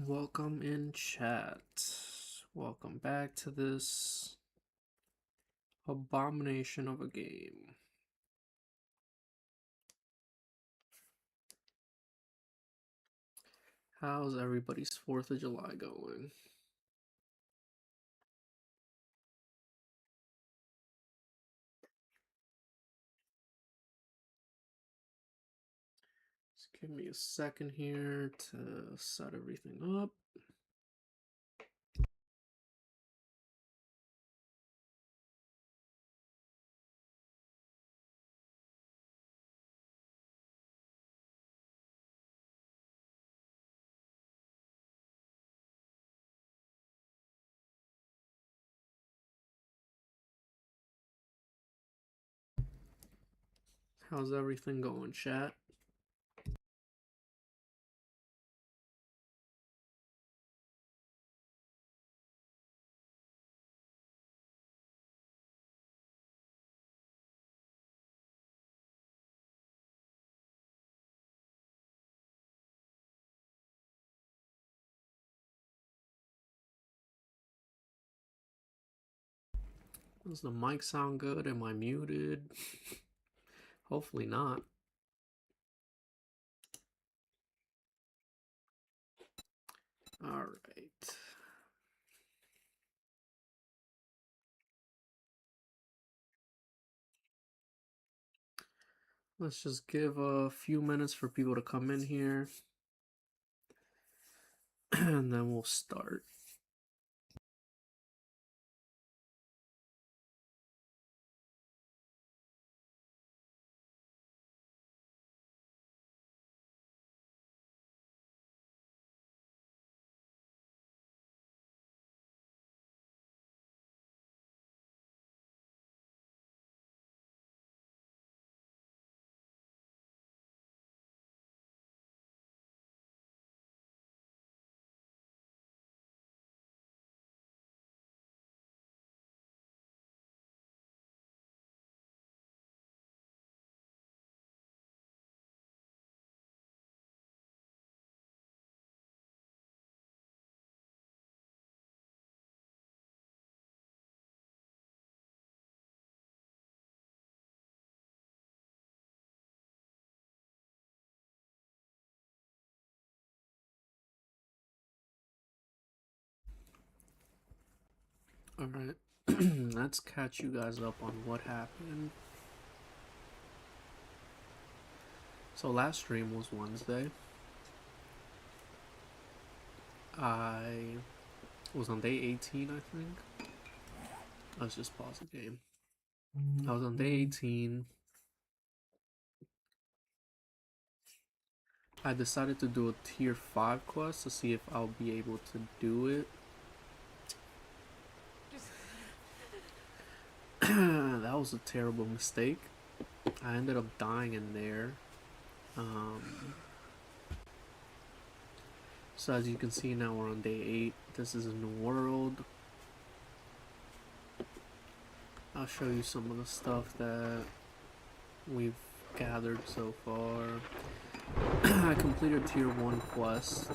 Welcome in chat. Welcome back to this abomination of a game. How's everybody's 4th of July going? Just give me a second here to set everything up. How's everything going, chat? Does the mic sound good? Am I muted? Hopefully not. All right. Let's just give a few minutes for people to come in here, and then we'll start. Alright, let's catch you guys up on what happened. So last stream was Wednesday. I was on day 18, I think. Let's just pause the game. I was on day 18. I decided to do a tier 5 quest to see if I'll be able to do it. That was a terrible mistake. I ended up dying in there. So as you can see now, we're on day 8. This is a new world. I'll show you some of the stuff that we've gathered so far. I completed tier 1 quest,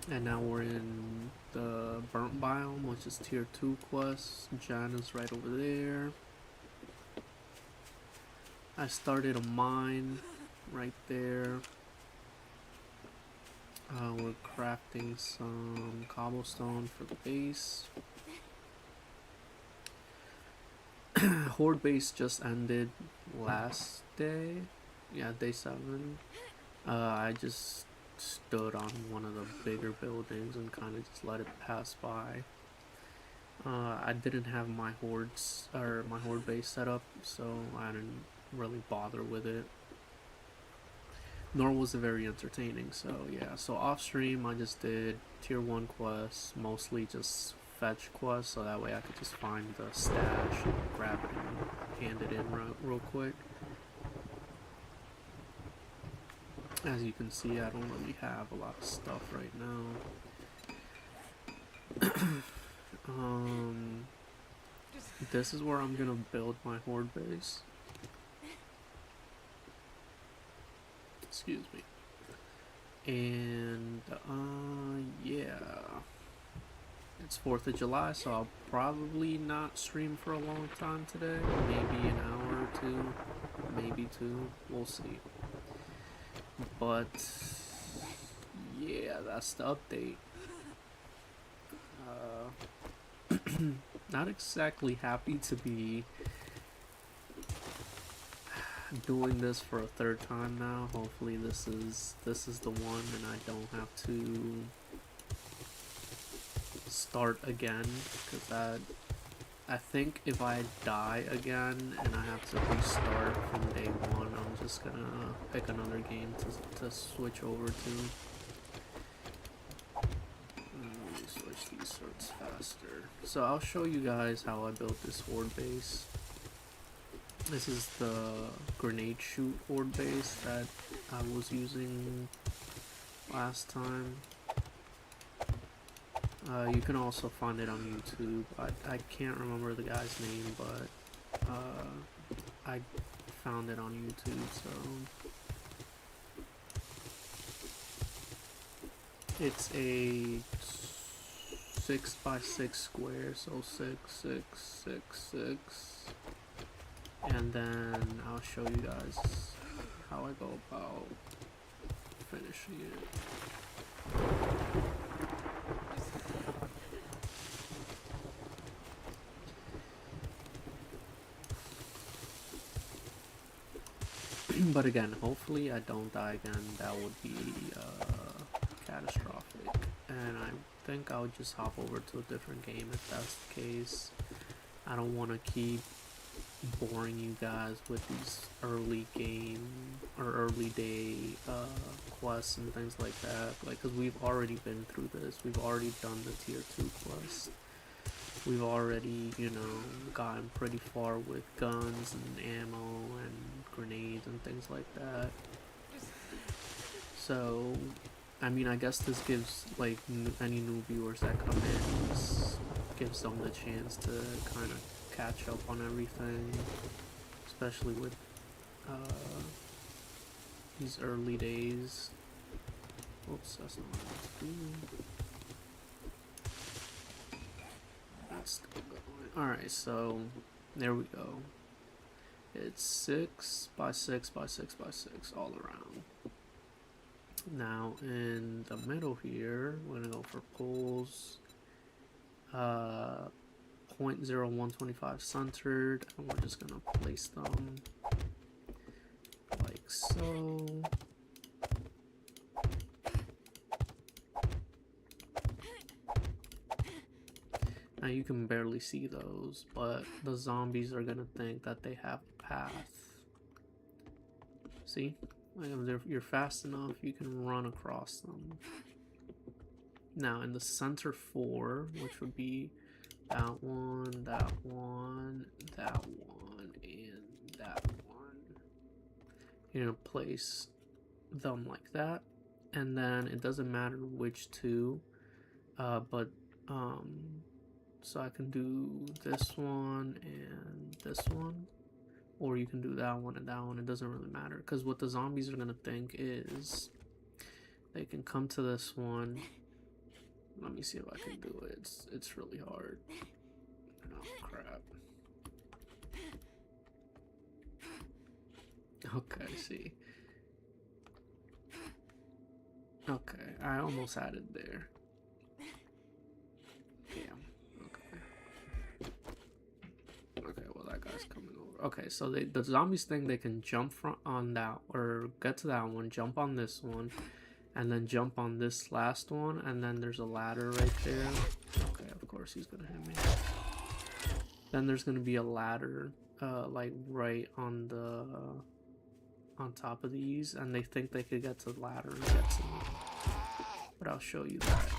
and now we're in the burnt biome, which is tier 2 quest. Jan is right over there. I started a mine right there. We're crafting some cobblestone for the base. Horde base just ended last day. Yeah, day 7. I just stood on one of the bigger buildings and kind of just let it pass by. I didn't have my hordes or my horde base set up, so I didn't really bother with it. Nor was it very entertaining. So yeah, so off stream I just did tier 1 quests, mostly just fetch quests, so that way I could just find the stash and grab it and hand it in real quick. As you can see, I don't really have a lot of stuff right now. This is where I'm gonna build my horde base. Excuse me. And yeah, it's 4th of July, so I'll probably not stream for a long time today. Maybe an hour or two, maybe two, we'll see. But yeah, that's the update. Not exactly happy to be doing this for a 3rd time now. Hopefully this is the one and I don't have to start again, because I think if I die again and I have to restart from day one, I'm just gonna pick another game to switch over to. Let me switch these sorts faster. So I'll show you guys how I built this horde base. This is the grenade shoot horde base that I was using last time. You can also find it on YouTube. I can't remember the guy's name, but I found it on YouTube, so it's a 6x6 square, so 6, 6, 6, 6, and then I'll show you guys how I go about finishing it. But again, hopefully I don't die again. That would be catastrophic. And I think I'll just hop over to a different game if that's the case. I don't want to keep boring you guys with these early game or early day quests and things like that. Like, because we've already been through this. We've already done the tier 2 quest. We've already, you know, gotten pretty far with guns and ammo and grenades and things like that. So, I mean, I guess this gives, like, any new viewers that come in, this gives them the chance to kind of catch up on everything, especially with these early days. Oops, that's not what I was doing. That's still going. Alright, so there we go. It's 6 by 6 by 6 by 6 all around. Now in the middle here, we're gonna go for poles. 0.0125 centered, and we're just gonna place them like so. Now you can barely see those, but the zombies are gonna think that they have a path. See? Like if you're fast enough, you can run across them. Now in the center 4, which would be that one, that one, that one, and that one, you're gonna place them like that, and then it doesn't matter which two, so I can do this one and this one, or you can do that one and that one. It doesn't really matter, because what the zombies are gonna think is they can come to this one. Let me see if I can do it. It's really hard. Oh crap. Okay, see. Okay, I almost had it there. Damn. Okay, well that guy's coming over. Okay, so the zombies think they can jump on that, or get to that one, jump on this one, and then jump on this last one, and then there's a ladder right there. Okay, of course he's gonna hit me. Then there's gonna be a ladder, like right on the on top of these, and they think they could get to the ladder and get to me. But I'll show you that.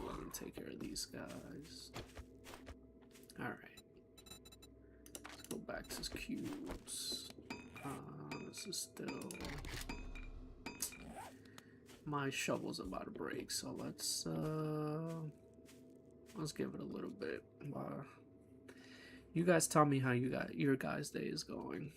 Let me take care of these guys. All right. Let's go back to cubes. This is still. My shovel's about to break, so let's give it a little bit. You guys tell me how your guys' day is going.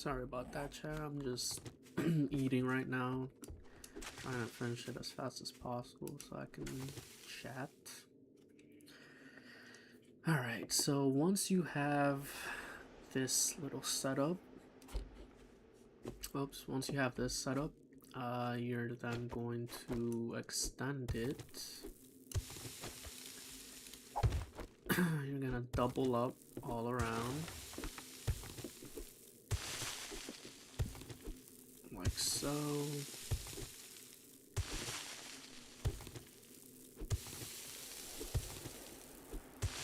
Sorry about that, chat. I'm just eating right now. Trying to finish it as fast as possible so I can chat. Alright, so once you have this little setup, once you have this setup, you're then going to extend it. You're gonna double up all around, like so.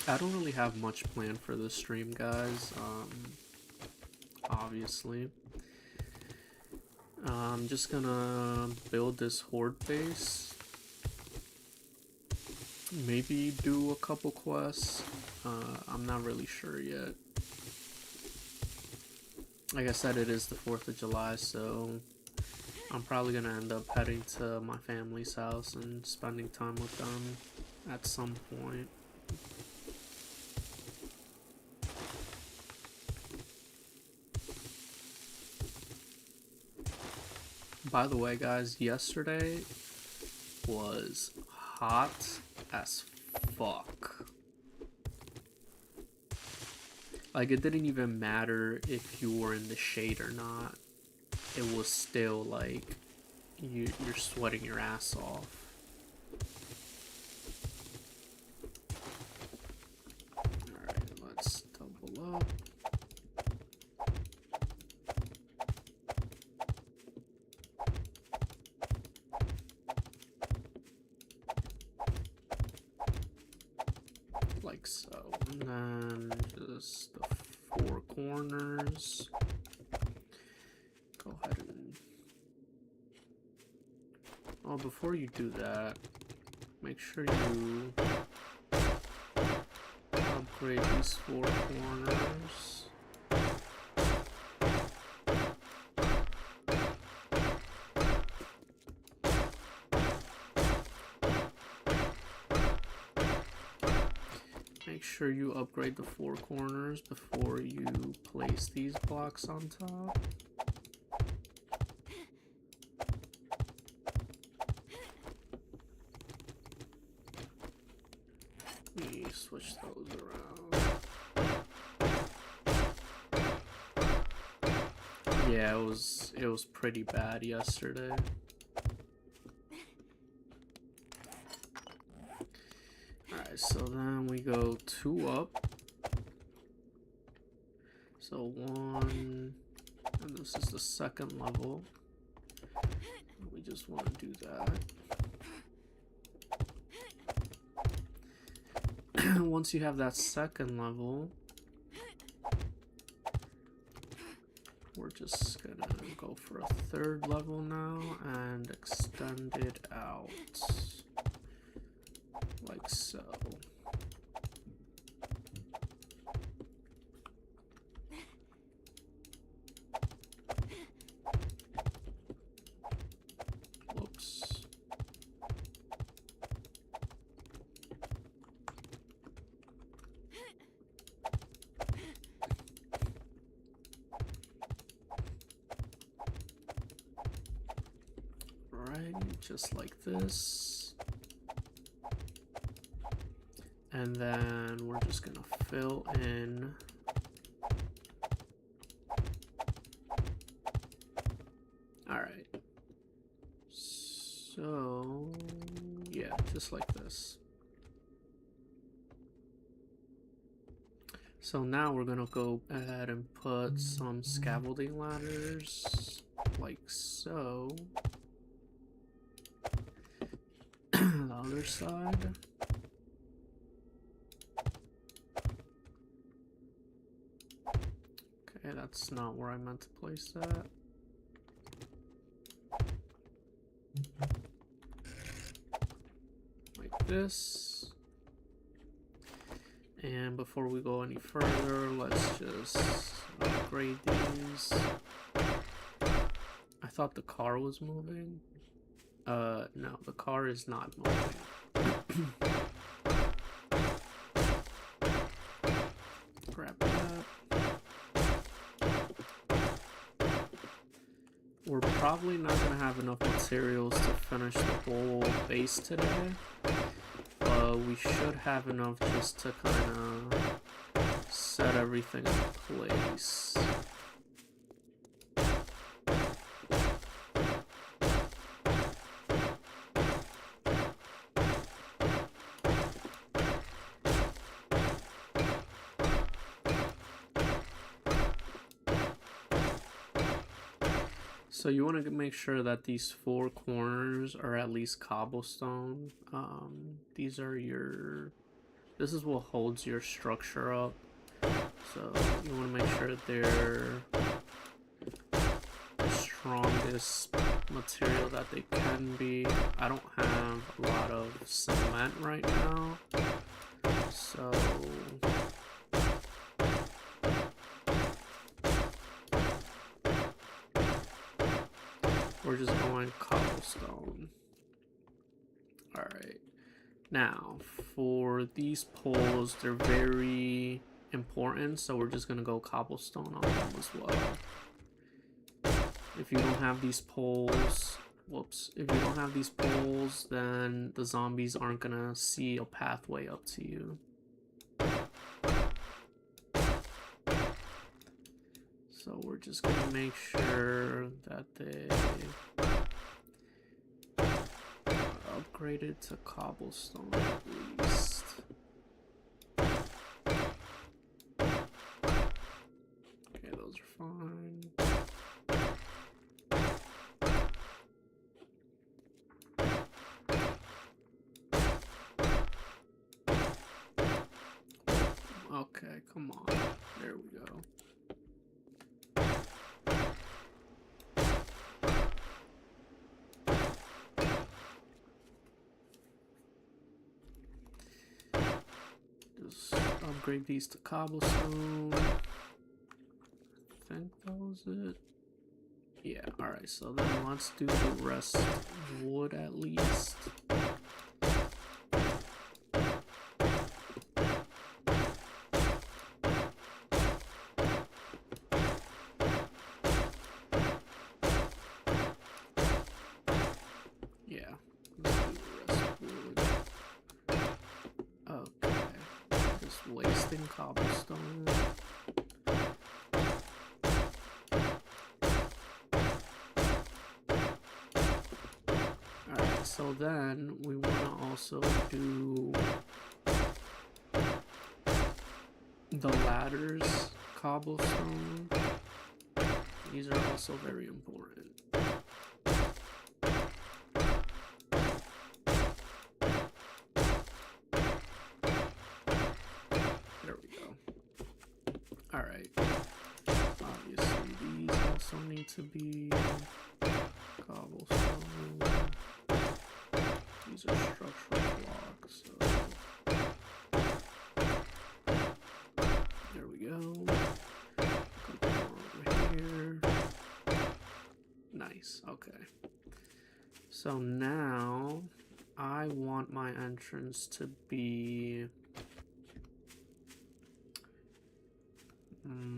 I don't really have much planned for this stream, guys. Obviously. I'm just gonna build this horde base. Maybe do a couple quests. I'm not really sure yet. Like I said, it is the 4th of July, so I'm probably gonna end up heading to my family's house and spending time with them at some point. By the way, guys, yesterday was hot as fuck. Like, it didn't even matter if you were in the shade or not. It was still like you're sweating your ass off. Alright, let's double up. Like so, and then just the 4 corners. Go ahead and... Oh, before you do that, make sure you upgrade these 4 corners. Make sure you upgrade the 4 corners before you place these blocks on top. Let me switch those around. Yeah, it was pretty bad yesterday. So then we go 2 up. So 1, and this is the 2nd level. We just want to do that. Once you have that 2nd level, we're just gonna go for a 3rd level now and extend it out. Like so. Whoops. Right, just like this. And then we're just gonna fill in alright. So yeah, just like this. So now we're gonna go ahead and put some scaffolding ladders like so. The other side. Okay, that's not where I meant to place that. Like this. And before we go any further, let's just upgrade these. I thought the car was moving. No, the car is not moving. Grab that. probably not gonna have enough materials to finish the whole base today, but we should have enough just to kind of set everything in place. So you want to make sure that these four corners are at least cobblestone. These are this is what holds your structure up. So you want to make sure they're the strongest material that they can be. I don't have a lot of cement right now, so we're just going cobblestone. Alright. Now, for these poles, they're very important, so we're just going to go cobblestone on them as well. If you don't have these poles, if you don't have these poles, then the zombies aren't going to see a pathway up to you. So we're just going to make sure that they are upgraded to cobblestone at least. Okay, those are fine. Okay, come on. There we go. Just upgrade these to cobblestone. I think that was it. Yeah, alright, so then let's do the rest wood at least. Yeah, let's do the rest wood. Okay, just wasting cobblestone. So then we want to also do the ladders, cobblestone. These are also very important. There we go. Alright. Obviously these also need to be cobblestone. These are structural blocks, so there we go. Couple more over here. Nice, okay. So now I want my entrance to be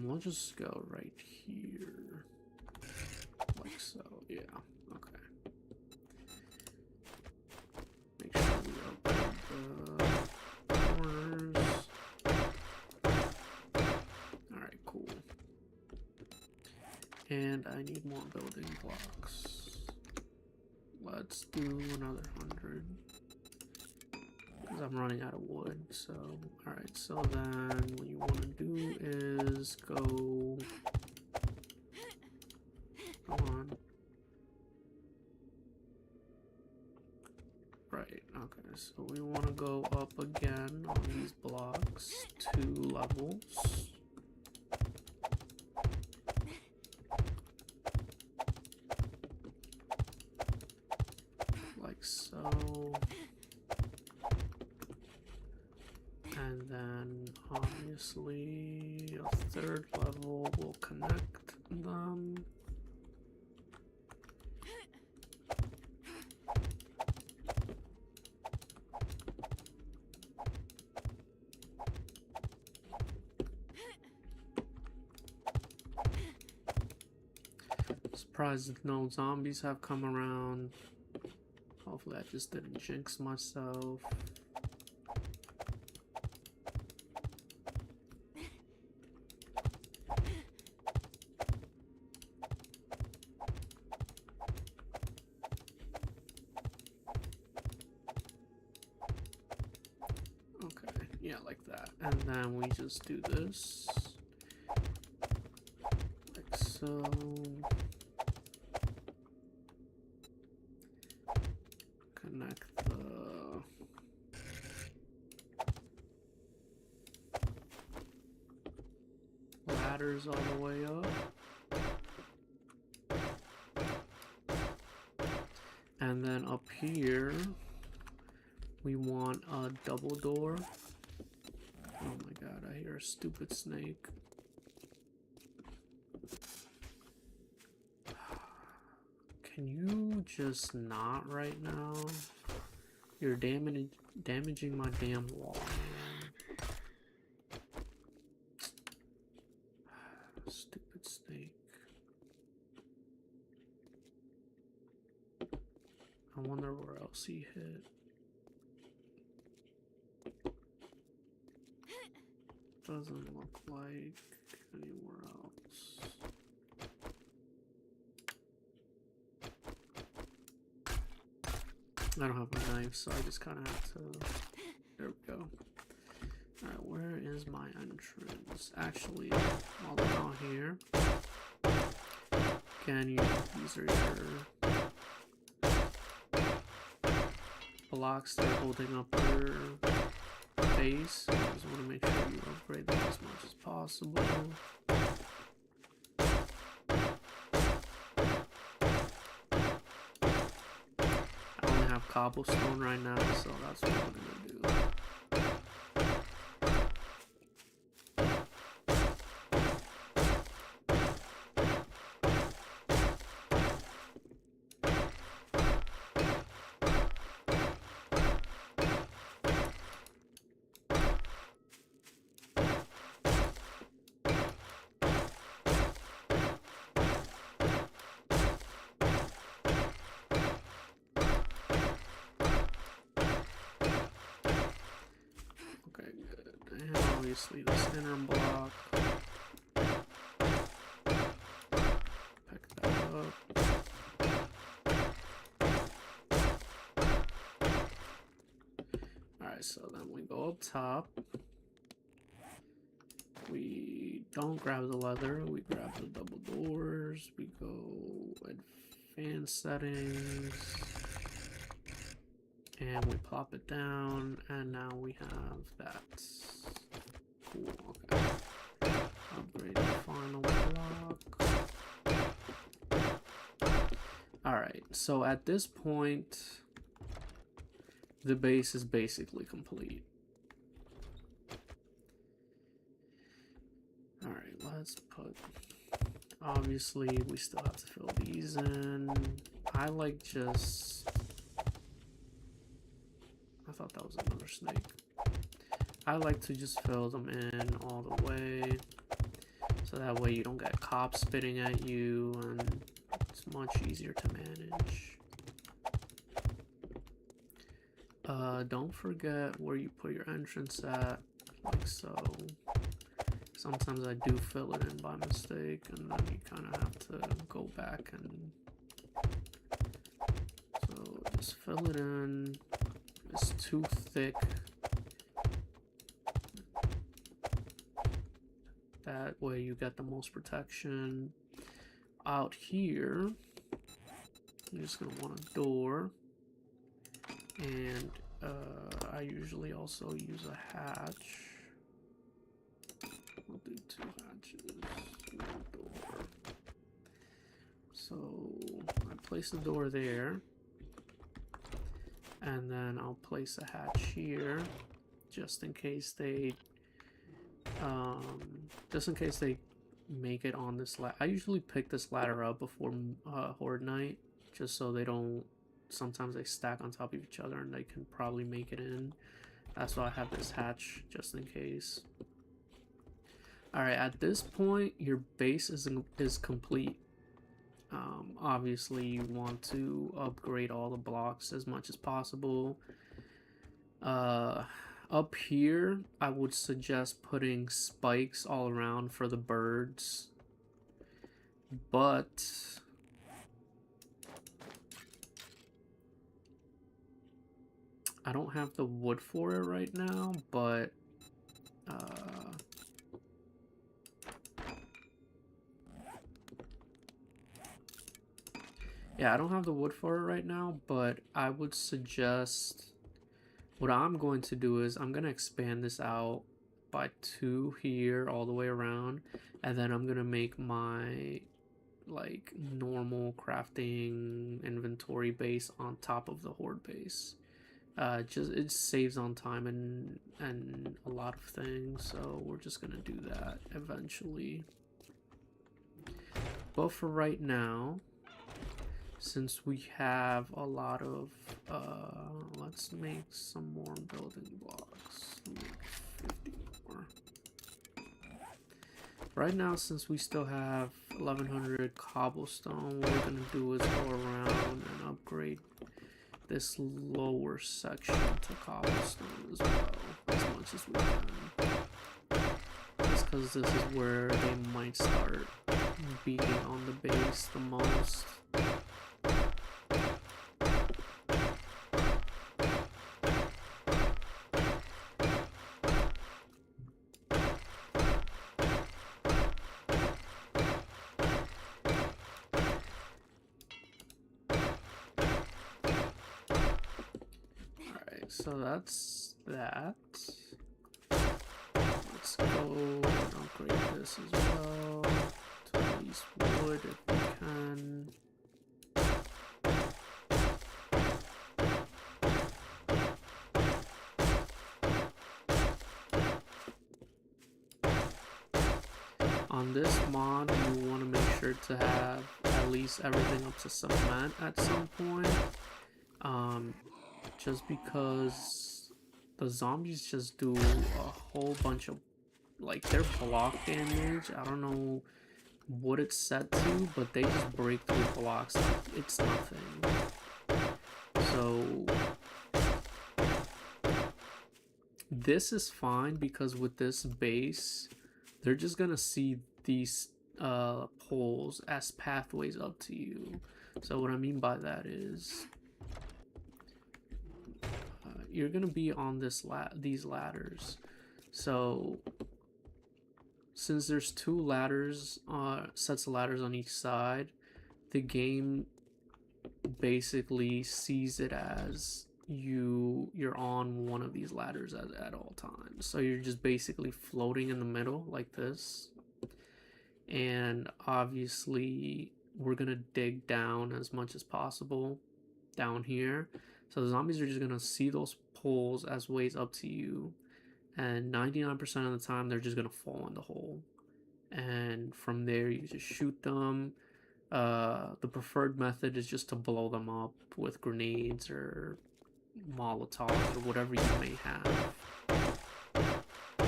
we'll just go right here. Like so, yeah, okay. Make sure we open the corners. Alright, cool. And I need more building blocks. Let's do another 100. Because I'm running out of wood, so... Alright, so then what you want to do is go... Come on. Right, okay, so we want to go up again on these blocks, 2 levels. Like so. And then obviously a 3rd level will connect them. surprised no zombies have come around. Hopefully I just didn't jinx myself. Okay, yeah, like that. And then we just do this. Like so. Connect the ladders all the way up. And then up here, we want a double door. Oh my god, I hear a stupid snake. Can you just not right now? You're damaging my damn wall, man. Stupid snake. I wonder where else he hit. Doesn't look like anywhere else. I don't have a knife, so I just kind of have to... There we go. Alright, where is my entrance? Actually, while I'm out here, can you... These are your blocks that are holding up your base. I just want to make sure you upgrade them as much as possible. Cobblestone right now, so that's what I'm gonna do. Obviously this inner block. Pick that up. Alright, so then we go up top. We don't grab the leather, we grab the double doors, we go advanced settings. And we plop it down, and now we have that. Cool, okay. Upgrade the final block. Alright, so at this point, the base is basically complete. Alright, let's put... Obviously, we still have to fill these in. I like just... I thought that was another snake. I like to just fill them in all the way, so that way you don't get cops spitting at you, and it's much easier to manage. Don't forget where you put your entrance at, like so. Sometimes I do fill it in by mistake, and then you kind of have to go back and... So just fill it in. It's too thick. That way you get the most protection. Out here, you're just gonna want a door. And I usually also use a hatch. We'll do 2 hatches, 1 door. So I place the door there. And then I'll place a hatch here, just in case they, make it on this ladder. I usually pick this ladder up before Horde Night, just so they don't, sometimes they stack on top of each other and they can probably make it in. That's why I have this hatch, just in case. Alright, at this point, your base is complete. Obviously you want to upgrade all the blocks as much as possible. Up here, I would suggest putting spikes all around for the birds, but I don't have the wood for it right now, but yeah, I don't have the wood for it right now, but I would suggest what I'm going to do is I'm going to expand this out by 2 here all the way around, and then I'm going to make my like normal crafting inventory base on top of the horde base. Just it saves on time and a lot of things, so we're just gonna do that eventually. But for right now, since we have a lot of let's make some more building blocks. Make 50 more. Right now, since we still have 1100 cobblestone, what we're gonna do is go around and upgrade this lower section to cobblestone as well, as much as we can. Just because this is where they might start beating on the base the most. So that's that. Let's go and upgrade this as well to at least wood if we can. On this mod, you want to make sure to have at least everything up to cement at some point. Just because the zombies just do a whole bunch of, like, their block damage, I don't know what it's set to, but they just break through blocks like it's nothing. So this is fine because with this base, they're just gonna see these poles as pathways up to you. So what I mean by that is you're gonna be on these ladders. So since there's 2 ladders, sets of ladders on each side, the game basically sees it as you're on one of these ladders at all times. So you're just basically floating in the middle like this. And obviously we're gonna dig down as much as possible down here. So the zombies are just gonna see those poles as ways up to you, and 99% of the time they're just gonna fall in the hole. And from there you just shoot them. The preferred method is just to blow them up with grenades or Molotovs or whatever you may have.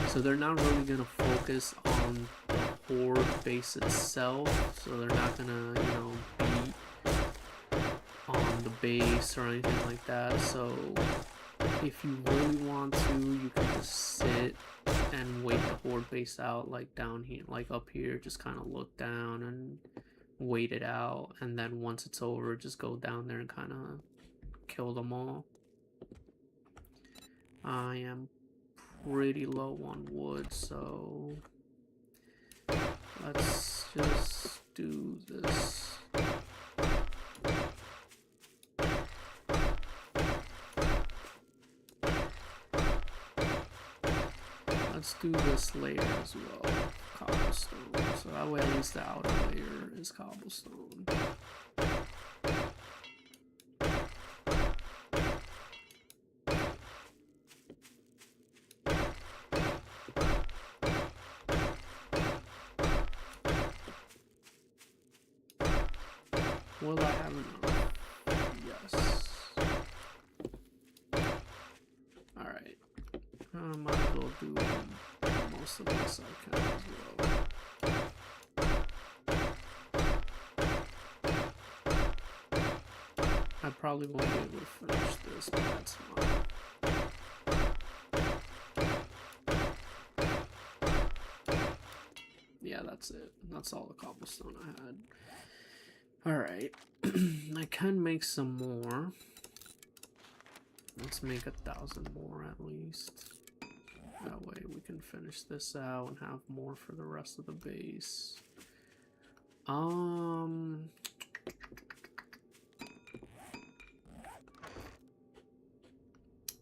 So they're not really gonna focus on the horde base itself. So they're not gonna, you know, beat on the base or anything like that. So if you really want to, you can just sit and wait the horde base out, like down here, like up here, just kind of look down and wait it out, and then once it's over, just go down there and kind of kill them all. I am pretty low on wood, so let's just do this. Let's do this layer as well, cobblestone, so that way at least the outer layer is cobblestone. Will I have enough? Yes. Alright. I might as well do most of this I can as well. I probably won't be able to finish this, but that's fine. Yeah, that's it. That's all the cobblestone I had. Alright. I can make some more. Let's make 1,000 more at least. That way we can finish this out and have more for the rest of the base.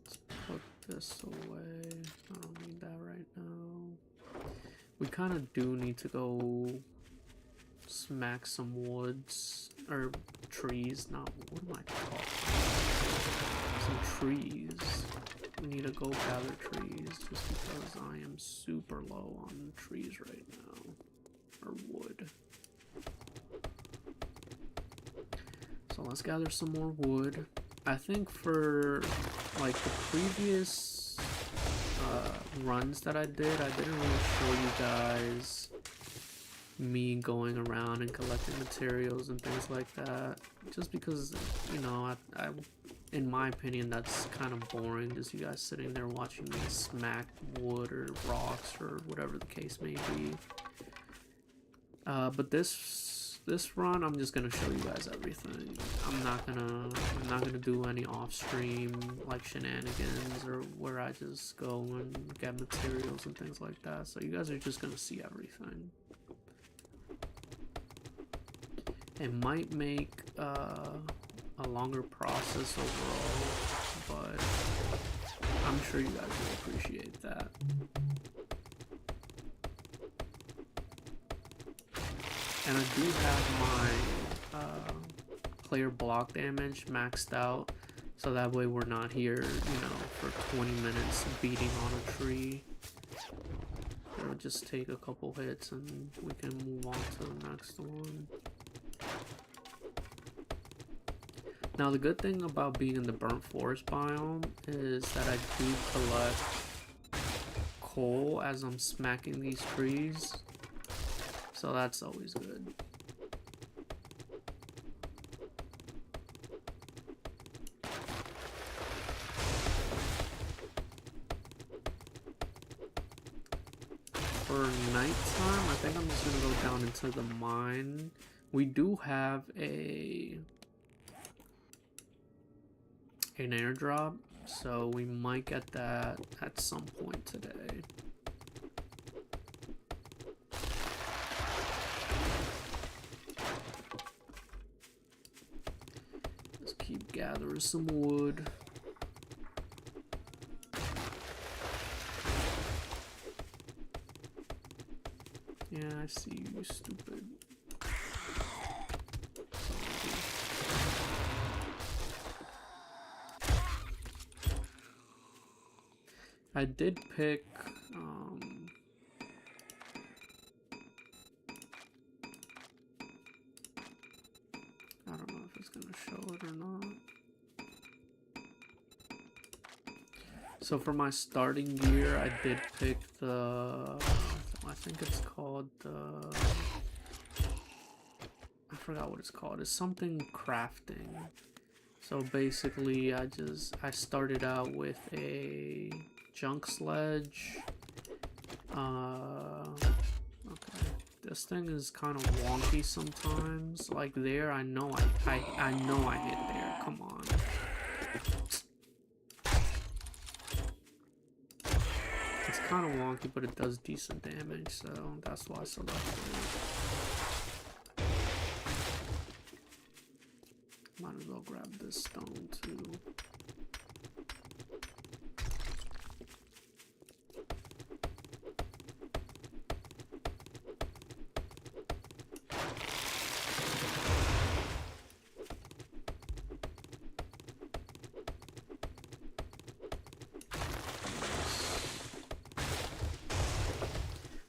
Let's put this away. I don't need that right now. We kind of do need to go smack some woods, or trees, not, what am I talking about? Some trees. We need to go gather trees just because I am super low on trees right now, or wood. So let's gather some more wood. I think for like the previous runs that I didn't really show you guys me going around and collecting materials and things like that, just because, you know, I in my opinion that's kind of boring, just you guys sitting there watching me smack wood or rocks or whatever the case may be. But this run I'm just gonna show you guys everything. I'm not gonna do any off-stream like shenanigans or where I just go and get materials and things like that, so you guys are just gonna see everything. It might make a longer process overall, but I'm sure you guys will appreciate that. And I do have my player block damage maxed out, so that way we're not here, you know, for 20 minutes beating on a tree. It'll just take a couple hits and we can move on to the next one. Now the good thing about being in the burnt forest biome is that I do collect coal as I'm smacking these trees, so that's always good. For nighttime, I think I'm just gonna go down into the mine. We do have an airdrop, so we might get that at some point today. Let's keep gathering some wood. Yeah, I see you, stupid. I did pick, I don't know if it's gonna show it or not. So for my starting gear, I did pick the, I think it's called the, I forgot what it's called. It's something crafting. So basically I started out with a junk sledge. Okay, this thing is kind of wonky sometimes. Like there, I know I hit there. Come on. It's kind of wonky, but it does decent damage, so that's why I selected it. Might as well grab this stone too.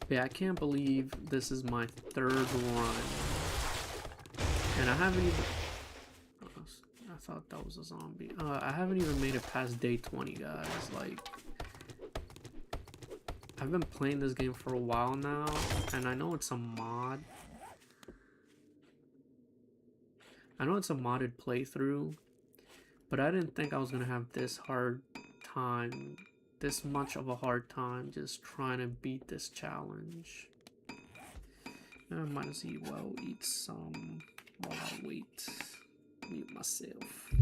Yeah, I can't believe this is my third run. And I haven't even... I thought that was a zombie. I haven't even made it past day 20, guys. Like, I've been playing this game for a while now, and I know it's a mod. I know it's a modded playthrough, But I didn't think I was gonna have this much of a hard time just trying to beat this challenge. I might as well eat some while I wait. Mute myself.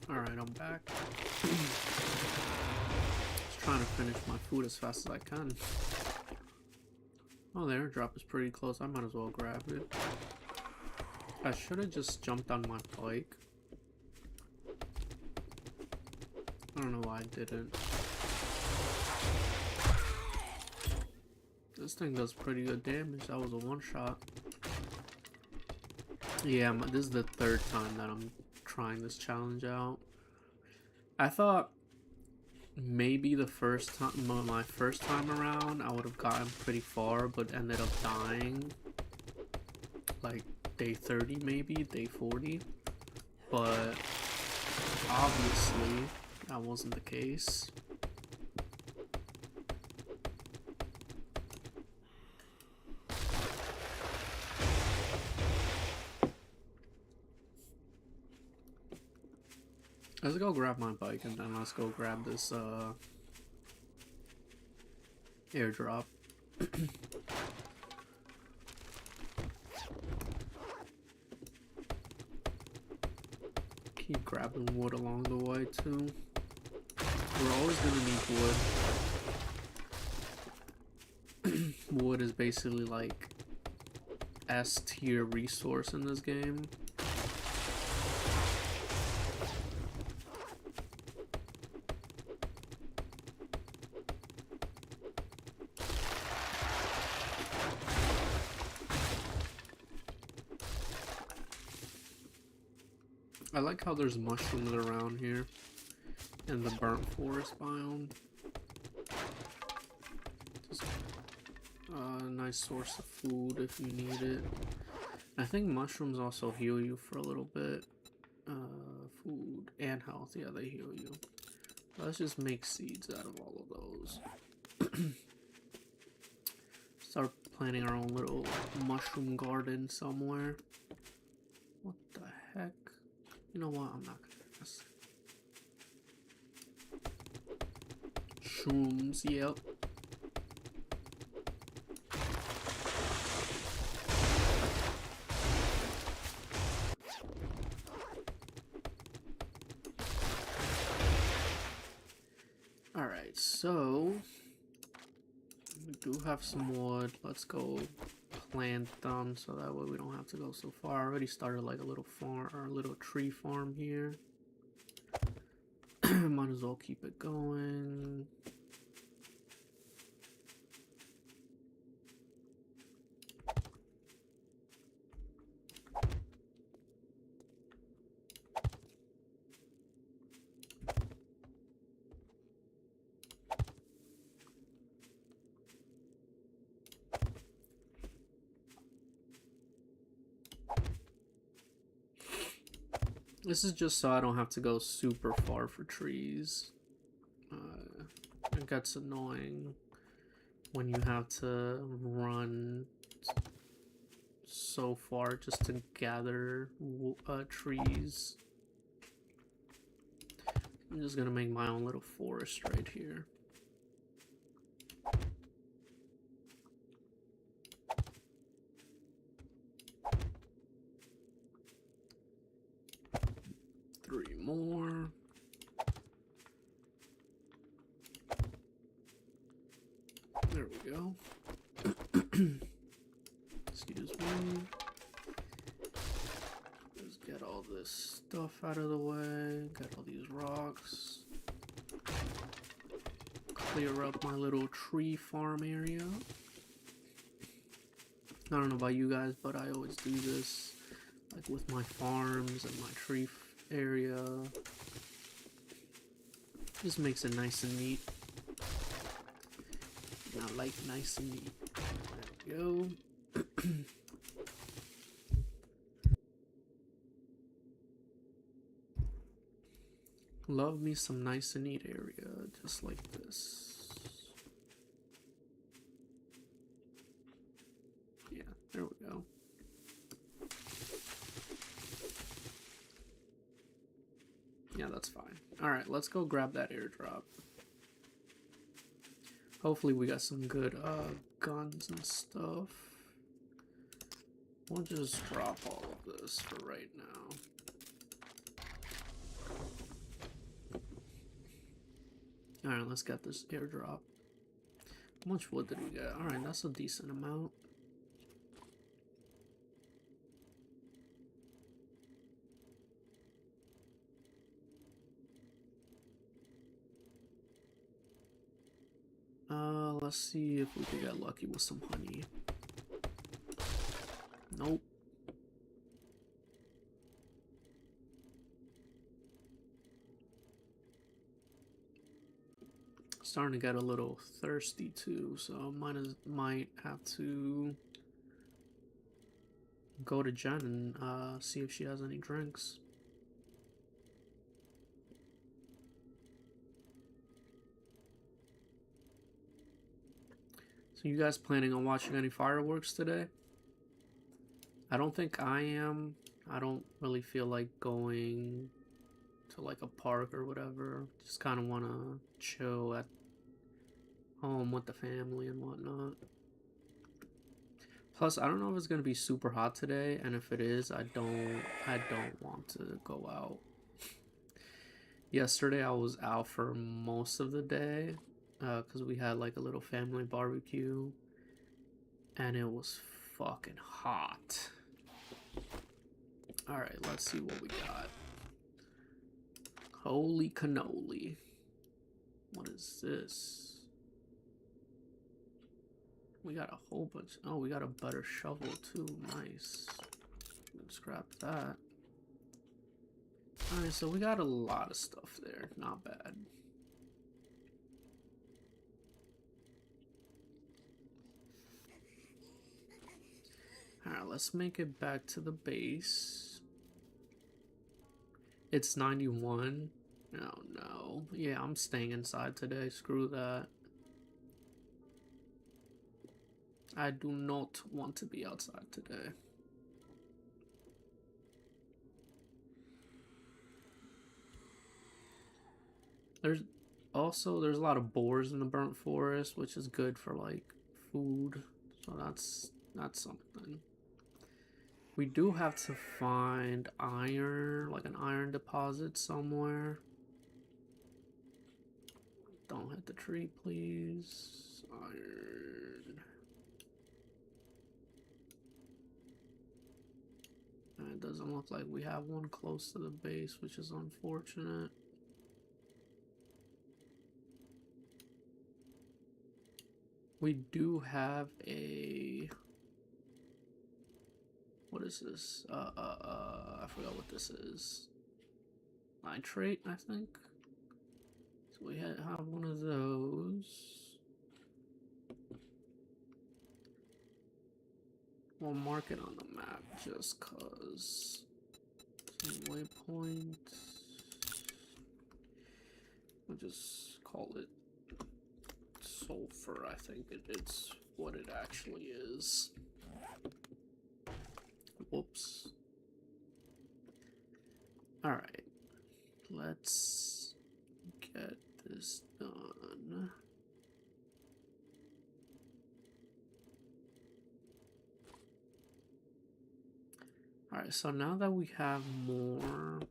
Alright, I'm back. Just trying to finish my food as fast as I can. Oh, the airdrop is pretty close. I might as well grab it. I should have just jumped on my bike. I don't know why I didn't. This thing does pretty good damage. That was a one-shot. Yeah, this is the third time that I'm trying this challenge out. I thought maybe the first time, my first time around, I would have gotten pretty far, but ended up dying like day 30, maybe day 40. But obviously that wasn't the case. Let's go grab my bike and then let's go grab this airdrop. Keep grabbing wood along the way too. We're always gonna need wood. Wood is basically like S tier resource in this game. I like how there's mushrooms around here in the burnt forest biome. Just a nice source of food if you need it. I think mushrooms also heal you for a little bit. Food and health, yeah, they heal you. Let's just make seeds out of all of those. Start planting our own little mushroom garden somewhere. What the heck? You know what? I'm not gonna do this. Shrooms, yep. Alright, so we do have some wood. Let's go plant them so that way we don't have to go so far. I already started like a little farm or a little tree farm here. Might as well keep it going. This is just so I don't have to go super far for trees. It gets annoying when you have to run so far just to gather trees. I'm just gonna make my own little forest right here. Three more. There we go. Excuse me. Let's get all this stuff out of the way. Get all these rocks. Clear up my little tree farm area. I don't know about you guys, but I always do this, like with my farms and my tree area. Just makes it nice and neat. And I like nice and neat. There we go. Love me some nice and neat area, just like this. Yeah, there we go. Yeah, that's fine. Alright, let's go grab that airdrop. Hopefully we got some good guns and stuff. We'll just drop all of this for right now. Alright, let's get this airdrop. How much wood did we get? Alright, that's a decent amount. Let's see if we can get lucky with some honey. Nope. Starting to get a little thirsty too, so might have to go to Jen and see if she has any drinks. So you guys planning on watching any fireworks today? I don't think I am. I don't really feel like going to like a park or whatever. Just kind of want to chill at home with the family and whatnot. Plus, I don't know if it's gonna be super hot today, and if it is, I don't want to go out. Yesterday I was out for most of the day because we had like a little family barbecue, and it was fucking hot. All right, let's see what we got. Holy cannoli! What is this? We got a whole bunch. Oh, we got a better shovel too. Nice. Let's scrap that. Alright, so we got a lot of stuff there. Not bad. Alright, let's make it back to the base. It's 91. Oh no. Yeah, I'm staying inside today. Screw that. I do not want to be outside today. There's a lot of boars in the burnt forest, which is good for like food. So that's something. We do have to find iron, like an iron deposit somewhere. Don't hit the tree, please. Iron. It doesn't look like we have one close to the base, which is unfortunate. We do have a... What is this? I forgot what this is. Nitrate, I think. So we have one of those. We'll mark it on the map just cause. Waypoint. We'll just call it sulfur. I think it's what it actually is. Whoops. Alright. Let's get this done. Alright, so now that we have more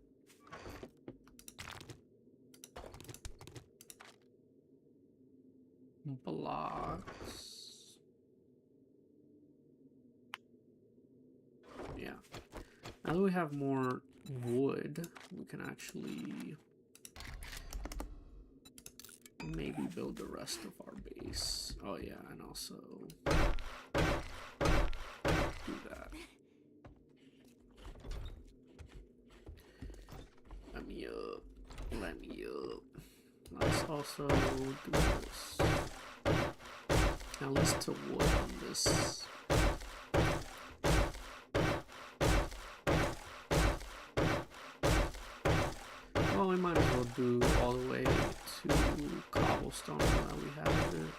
blocks, yeah, now that we have more wood, we can actually maybe build the rest of our base. Oh yeah, and also do that. Let me up. Let me up. Let's also do this. At least to wood on this. Well, we might as well do all the way to cobblestone now that we have it.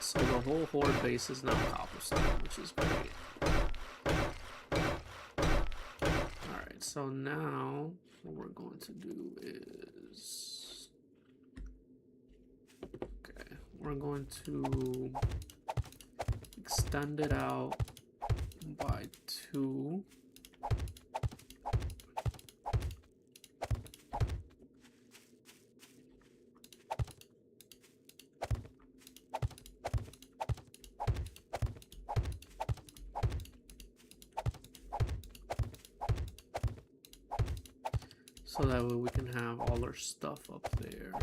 So the whole horde base is now cobblestone, which is great. Alright, so now what we're going to do is... Okay, we're going to extend it out by 2. So that way we can have all our stuff up there.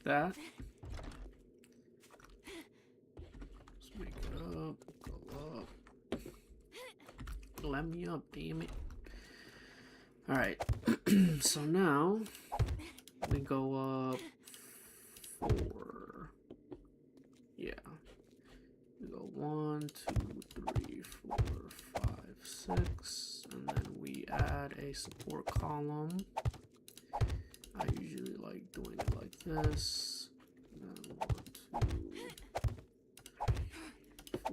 That. Let's make it up, go up. Let me up, damn it. Alright, so now we go up 4. Yeah. We go 1, 2, 3, 4, 5, 6, and then we add a support column. I usually like doing it like this. And then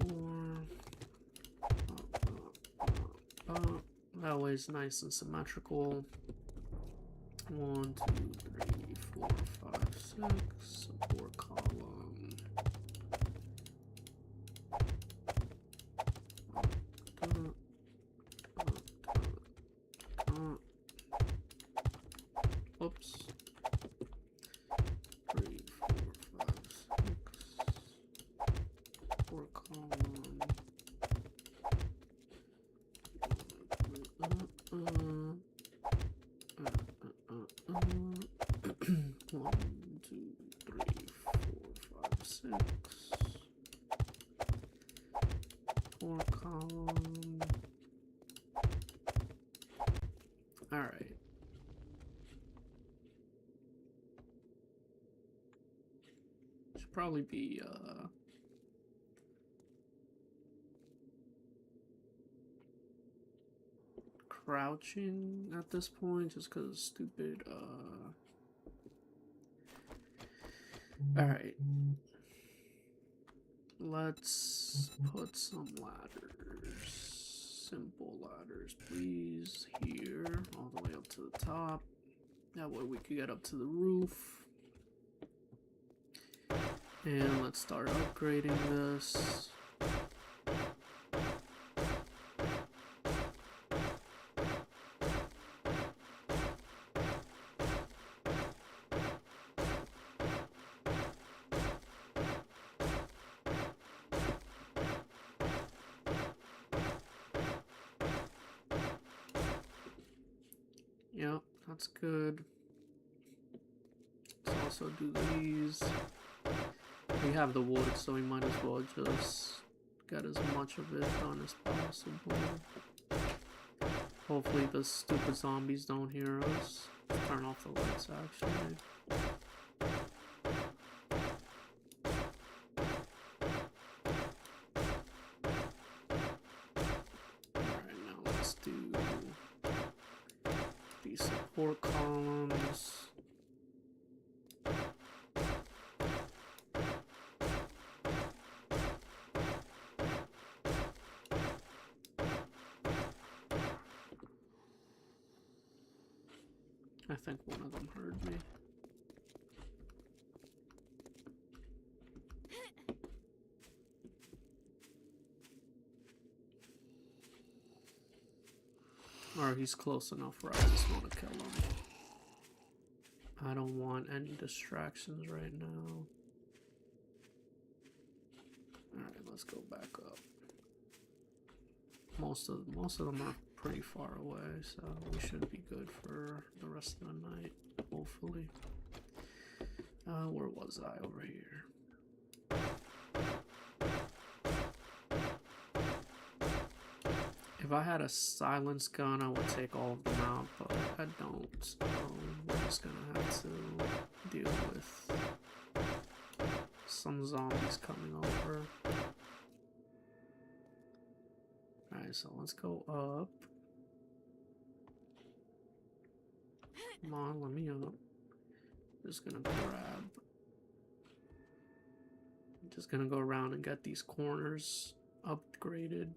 1, 2, 4. That way it's nice and symmetrical. 1, 2, 3, 4, 5, 6. Support column. Oops. 3, 4, 5, 6. 4 column. 1, 2, 3, 4, 5, 6. 4 column. All right. Should probably be crouching at this point just because stupid Alright, let's put some ladders, simple ladders please, here all the way up to the top. That way we can get up to the roof. And let's start upgrading this. That's good. Let's also do these. We have the wood, so we might as well just get as much of it done as possible. Hopefully the stupid zombies don't hear us. Let's turn off the lights, actually. Alright, now let's do these support columns. I think one of them heard me. Or he's close enough where I just want to kill him. I don't want any distractions right now. Alright, let's go back up. Most of them are pretty far away, so we should be good for the rest of the night, hopefully. Where was I? Over here. If I had a silence gun, I would take all of them out, but I don't, so we're just gonna have to deal with some zombies coming over. Alright, so let's go up. Come on, let me up. Just gonna grab. I'm just gonna go around and get these corners upgraded.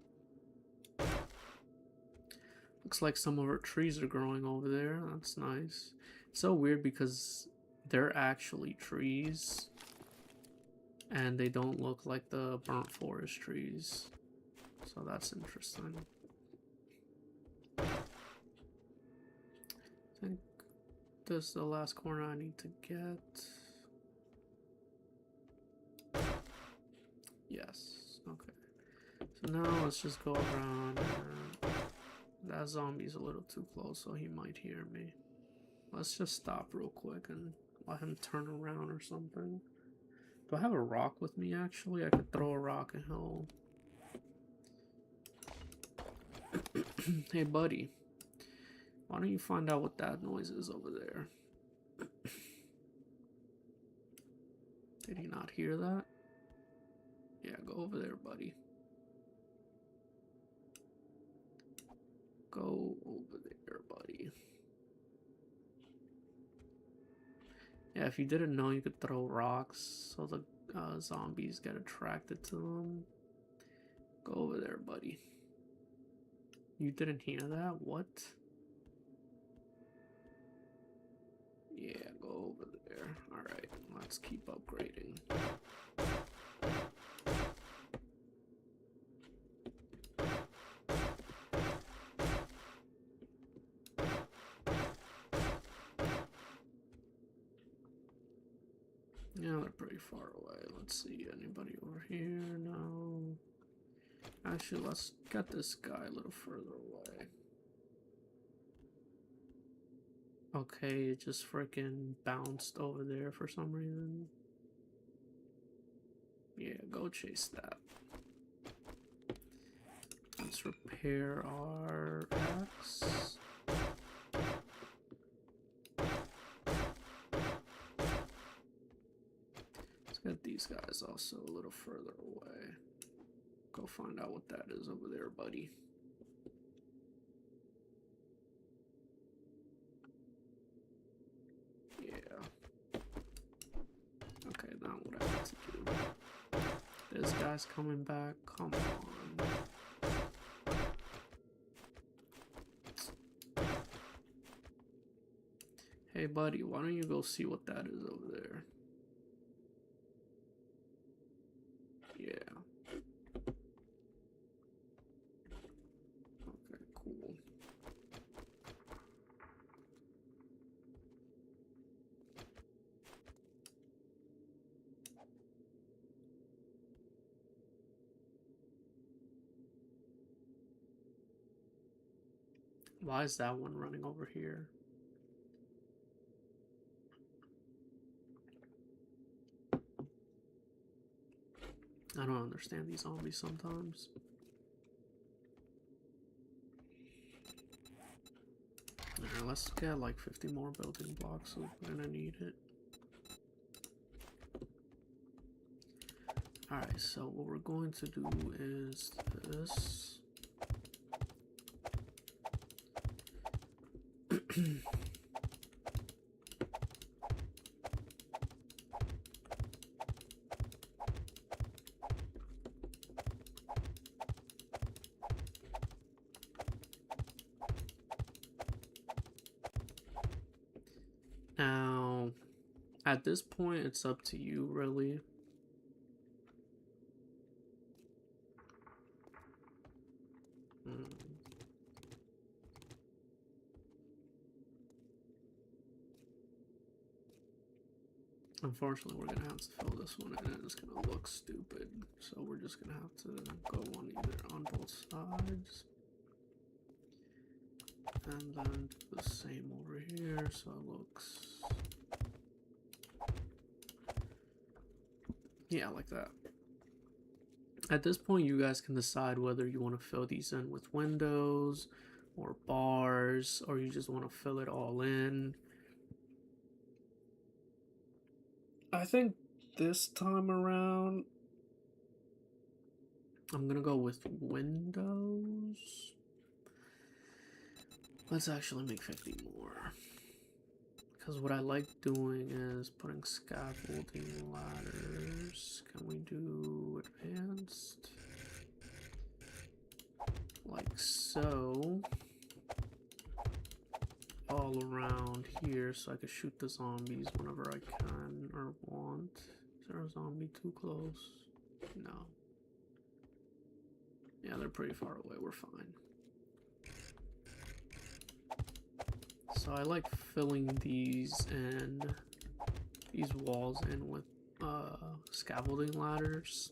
Looks like some of our trees are growing over there. That's nice. It's so weird because they're actually trees and they don't look like the burnt forest trees. So that's interesting. I think this is the last corner I need to get. Yes, okay. So now let's just go around and that zombie's a little too close, so he might hear me. Let's just stop real quick and let him turn around or something. Do I have a rock with me, actually? I could throw a rock and he'll... Hey, buddy. Why don't you find out what that noise is over there? Did he not hear that? Yeah, go over there, buddy. Go over there, buddy. Yeah, if you didn't know, you could throw rocks so the zombies get attracted to them. Go over there, buddy. You didn't hear that? What? Yeah, go over there. Alright, let's keep upgrading. Yeah, they're pretty far away. Let's see, anybody over here? No. Actually, let's get this guy a little further away. Okay, it just freaking bounced over there for some reason. Yeah, go chase that. Let's repair our axe. Let's get these guys also a little further away. Go find out what that is over there, buddy. Yeah. Okay, now what I have to do. This guy's coming back. Come on. Hey, buddy, why don't you go see what that is over there? Yeah. Okay, cool. Why is that one running over here? I don't understand these zombies sometimes. Alright, let's get like 50 more building blocks, so we're gonna need it. Alright, so what we're going to do is this. Now, at this point, it's up to you, really. Unfortunately, we're gonna have to fill this one in, and it's gonna look stupid. So we're just gonna have to go on both sides. And then do the same over here, so it looks... yeah, like that. At this point, you guys can decide whether you want to fill these in with windows or bars, or you just want to fill it all in. I think this time around, I'm gonna go with windows. Let's actually make 50 more. Because what I like doing is putting scaffolding ladders. Can we do advanced? Like so. All around here so I can shoot the zombies whenever I can or want. Is there a zombie too close? No. Yeah, they're pretty far away. We're fine. So I like filling these walls in with scaffolding ladders.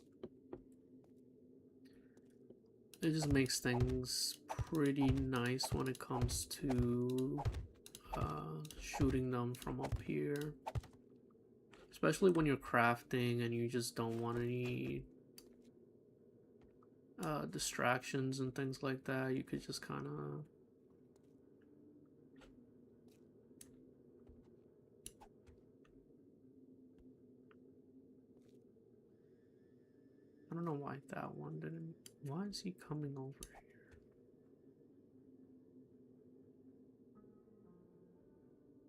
It just makes things pretty nice when it comes to shooting them from up here. Especially when you're crafting and you just don't want any distractions and things like that. You could just kind of... I don't know why that one didn't... Why is he coming over here?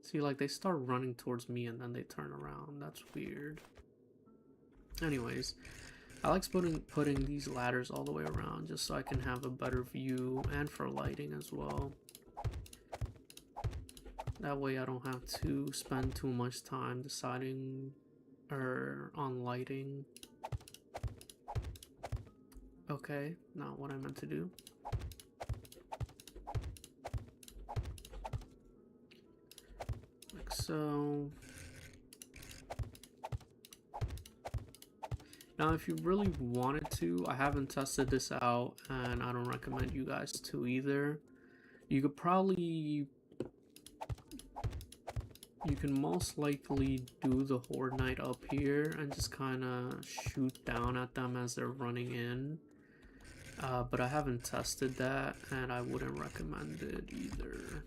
See, like, they start running towards me and then they turn around. That's weird. Anyways, I like putting these ladders all the way around just so I can have a better view and for lighting as well. That way I don't have to spend too much time deciding on lighting. Okay, not what I meant to do. Like so. Now, if you really wanted to, I haven't tested this out, and I don't recommend you guys to either. You could probably... You can most likely do the Horde Night up here and just kind of shoot down at them as they're running in. But I haven't tested that, and I wouldn't recommend it either.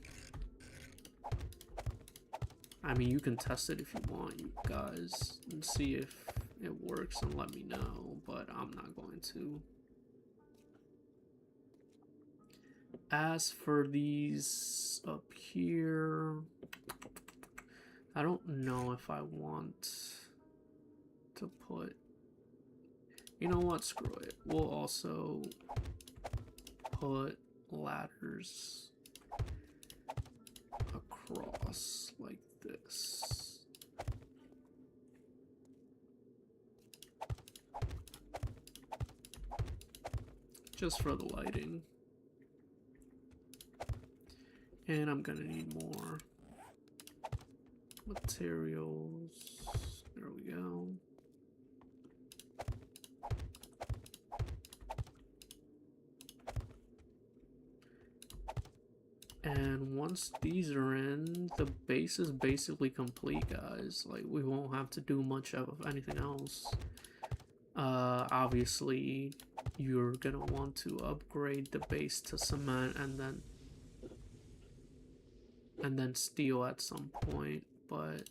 I mean, you can test it if you want, you guys, and see if it works and let me know, but I'm not going to. As for these up here, I don't know if I want to put... You know what? Screw it. We'll also put ladders across like this. Just for the lighting. And I'm gonna need more materials. There we go. And once these are in, the base is basically complete, guys. Like, we won't have to do much of anything else. Obviously you're gonna want to upgrade the base to cement and then steel at some point, but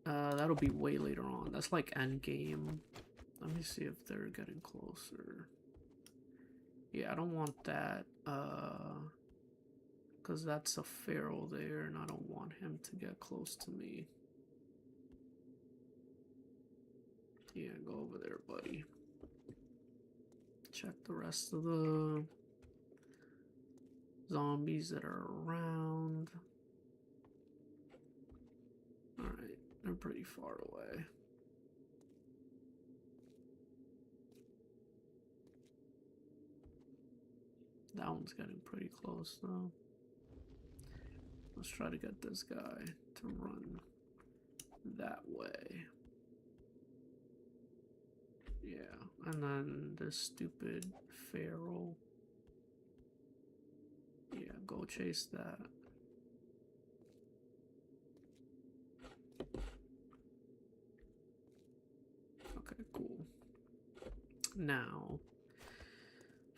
that'll be way later on. That's like end game. Let me see if they're getting closer. Yeah, I don't want that, because that's a feral there, and I don't want him to get close to me. Yeah, go over there, buddy. Check the rest of the zombies that are around. Alright, they're pretty far away. That one's getting pretty close though. Let's try to get this guy to run that way. Yeah, and then this stupid feral. Yeah, go chase that. Okay, cool. Now,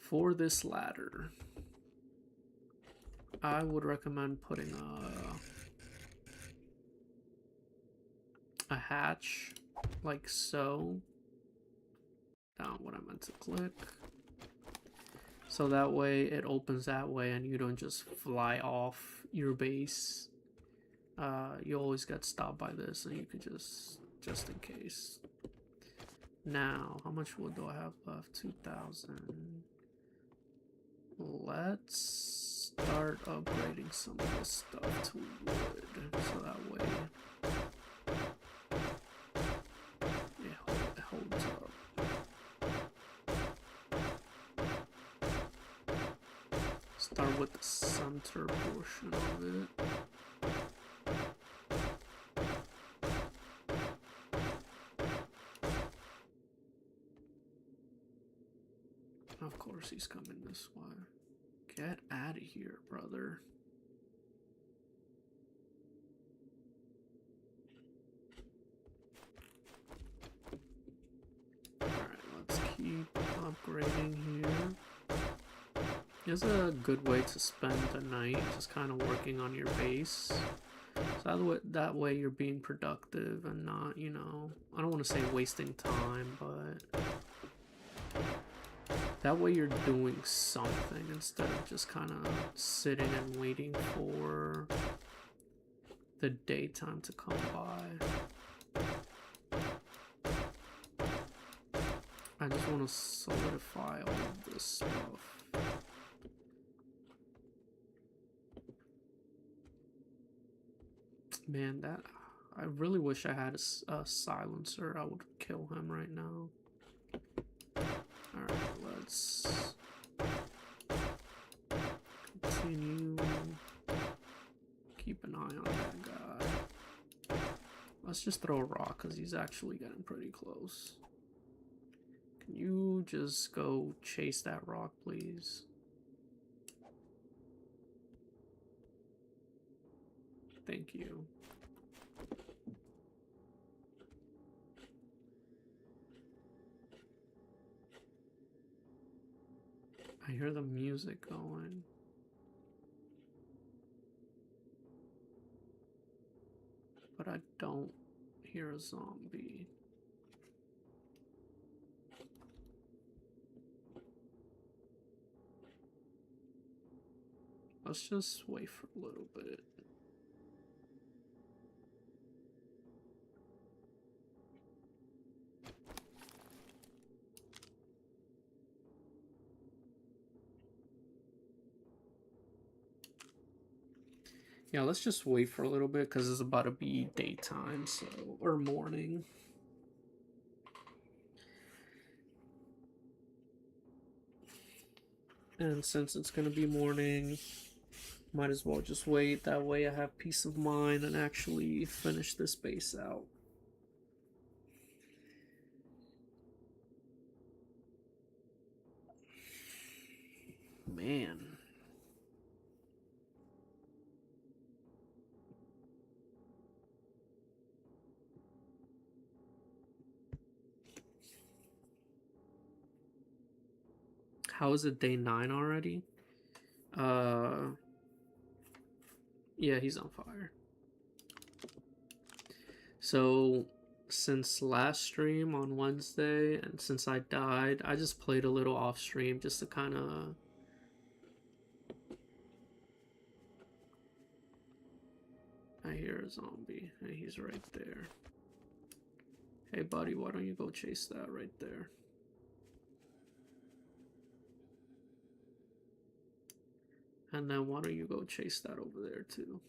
for this ladder, I would recommend putting a hatch like so. Not what I meant to click. So that way it opens that way and you don't just fly off your base. You always get stopped by this and you could just in case. Now, how much wood do I have left? 2,000. Let's start upgrading some of this stuff to wood. So that way it holds up. Start with the center portion of it. Of course he's coming this way. Get out of here, brother. Alright, let's keep upgrading here. It's a good way to spend the night, just kind of working on your base. So that way you're being productive and not, you know, I don't want to say wasting time, but that way you're doing something instead of just kind of sitting and waiting for the daytime to come by. I just want to solidify all of this stuff. Man, that I really wish I had a silencer. I would kill him right now. Alright, let's continue. Keep an eye on that guy. Let's just throw a rock because he's actually getting pretty close. Can you just go chase that rock, please? Thank you. I hear the music going. But I don't hear a zombie. Let's just wait for a little bit. Yeah, let's just wait for a little bit because it's about to be daytime, so, or morning. And since it's gonna be morning, might as well just wait. That way I have peace of mind and actually finish this base out. Man. How is it day 9 already? Yeah, he's on fire. So, since last stream on Wednesday, and since I died, I just played a little off stream just to kind of... I hear a zombie, and he's right there. Hey buddy, why don't you go chase that right there? And then why don't you go chase that over there too?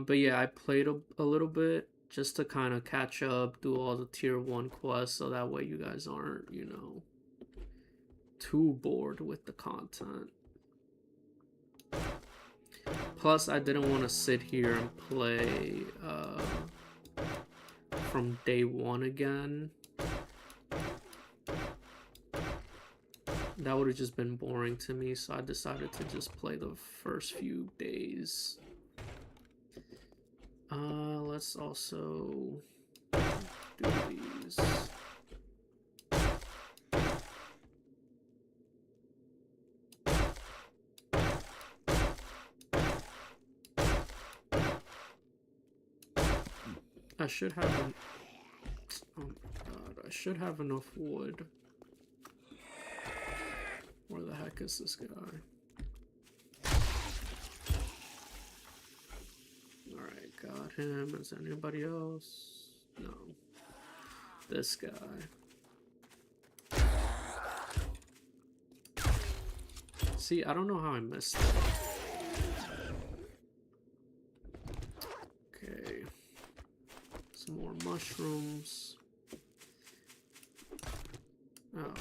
But yeah, I played a little bit just to kind of catch up, do all the tier 1 quests, so that way you guys aren't, you know, too bored with the content. Plus, I didn't want to sit here and play from day 1 again. That would have just been boring to me, so I decided to just play the first few days. Let's also do these. I should have oh my god, I should have enough wood. Where the heck is this guy? Alright, got him. Is there anybody else? No. This guy. See, I don't know how I missed it. Okay. Some more mushrooms. Oh,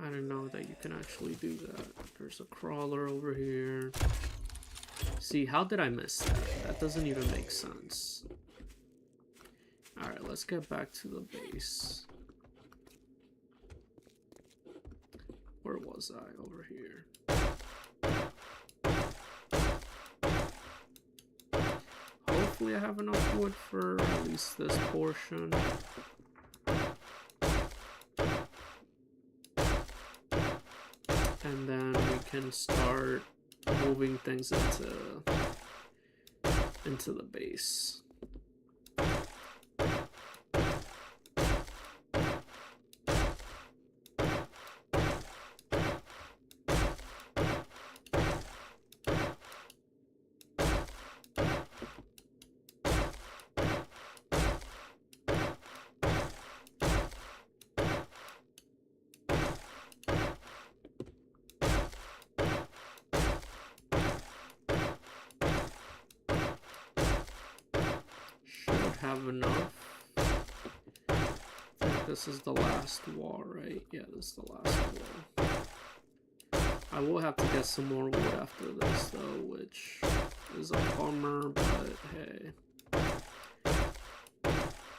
I didn't know that you can actually do that. There's a crawler over here. See, how did I miss that? That doesn't even make sense. Alright, let's get back to the base. Where was I? Over here. Hopefully I have enough wood for at least this portion. And then we can start moving things into the base. Have enough. I think this is the last wall, right? Yeah, this is the last wall. I will have to get some more wood after this though, which is a bummer, but hey.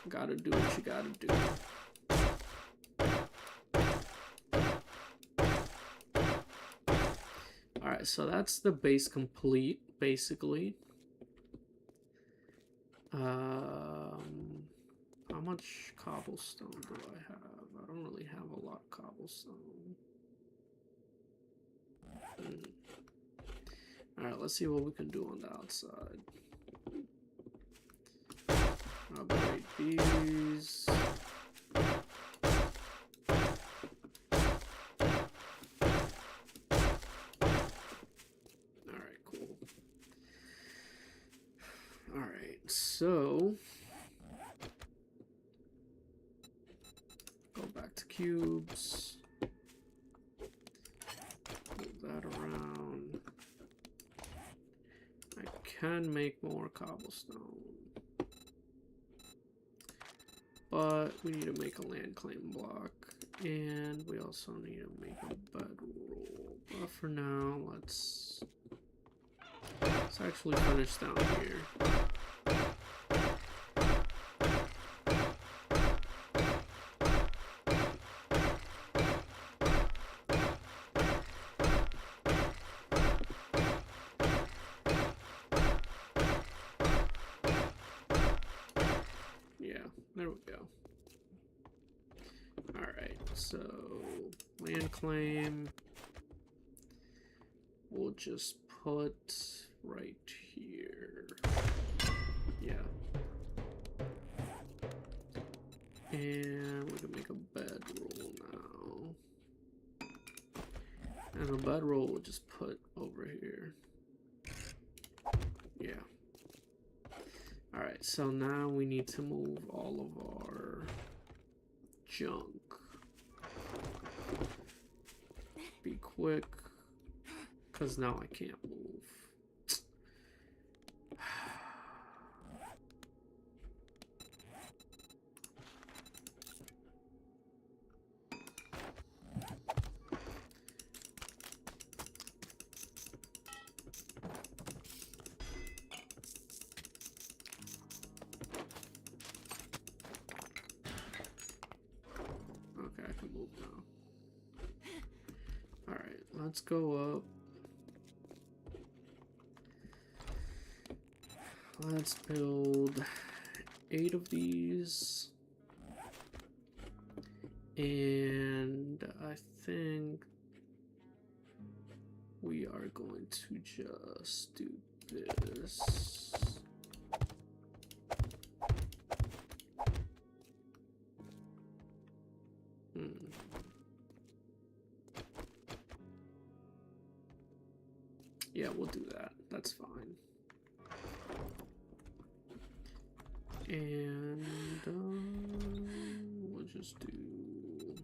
Gotta do what you gotta do. Alright, so that's the base complete, basically. How much cobblestone do I have? I don't really have a lot of cobblestone. Alright, let's see what we can do on the outside. Upgrade these. Alright, cool. Alright, so go back to cubes. Move that around. I can make more cobblestone. But we need to make a land claim block. And we also need to make a bedroll. But for now, let's actually finish down here. Yeah, there we go. Alright. So land claim, we'll just put right here. Yeah. And we can make a bedroll now. And the bedroll we'll just put over here. Yeah. Alright, so now we need to move all of our junk. Be quick, because now I can't move. Okay, I can move now. Alright, let's go up. Let's build 8 of these. And I think we are going to just do this. Yeah, we'll do that. That's fine. And we'll just do,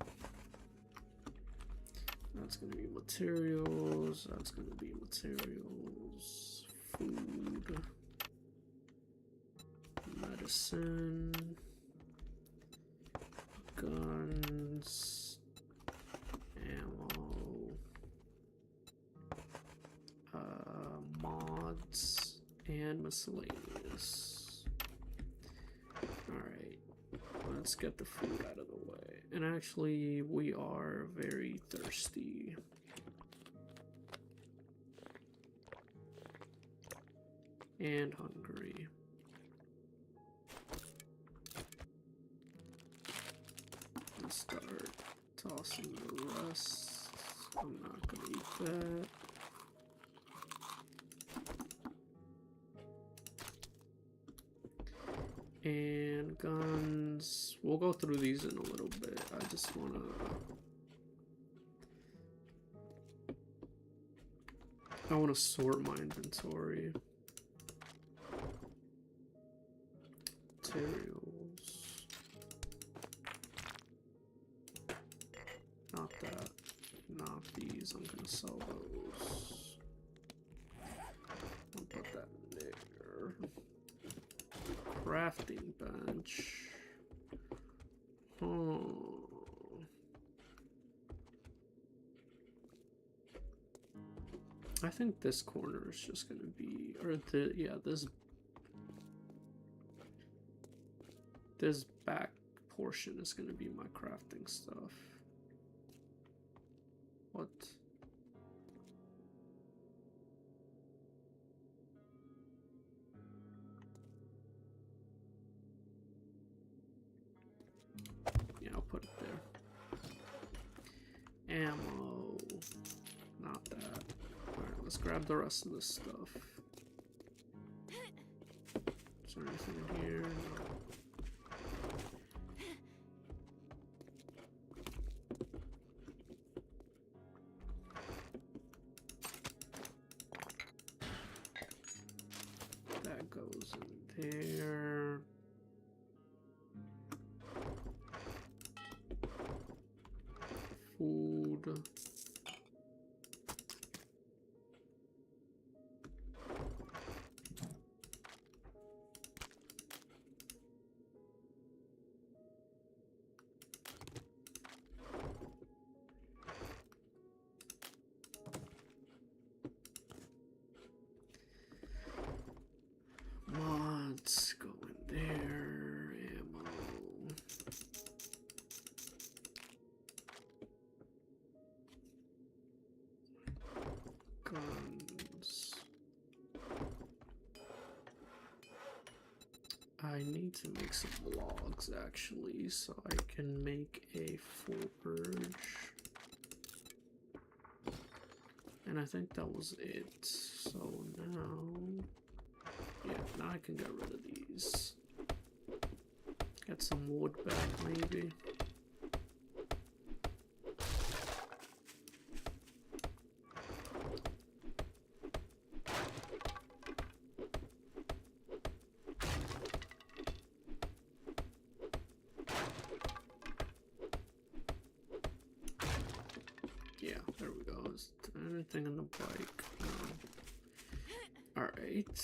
that's gonna be materials, that's gonna be materials, food, medicine, guns, ammo, mods, and miscellaneous. Alright, let's get the food out of the way. And actually, we are very thirsty. And hungry. Let's start tossing the rest. I'm not gonna eat that. And guns, we'll go through these in a little bit. I just wanna, sort my inventory. Materials. Not that. Not these. I'm gonna sell those. I'll put that in there. Crafting bench. Oh. I think this corner is just gonna be, or the, yeah, this back portion is gonna be my crafting stuff. What? Yeah, I'll put it there. Ammo. Not that. Alright, let's grab the rest of this stuff. Is there anything in here? No. That goes in there. Food. Mods go I need to make some logs actually, so I can make a forge. And I think that was it. So now, yeah, now I can get rid of these. Get some wood back maybe. Yeah, there we go. Is there anything in the bike? No. Alright.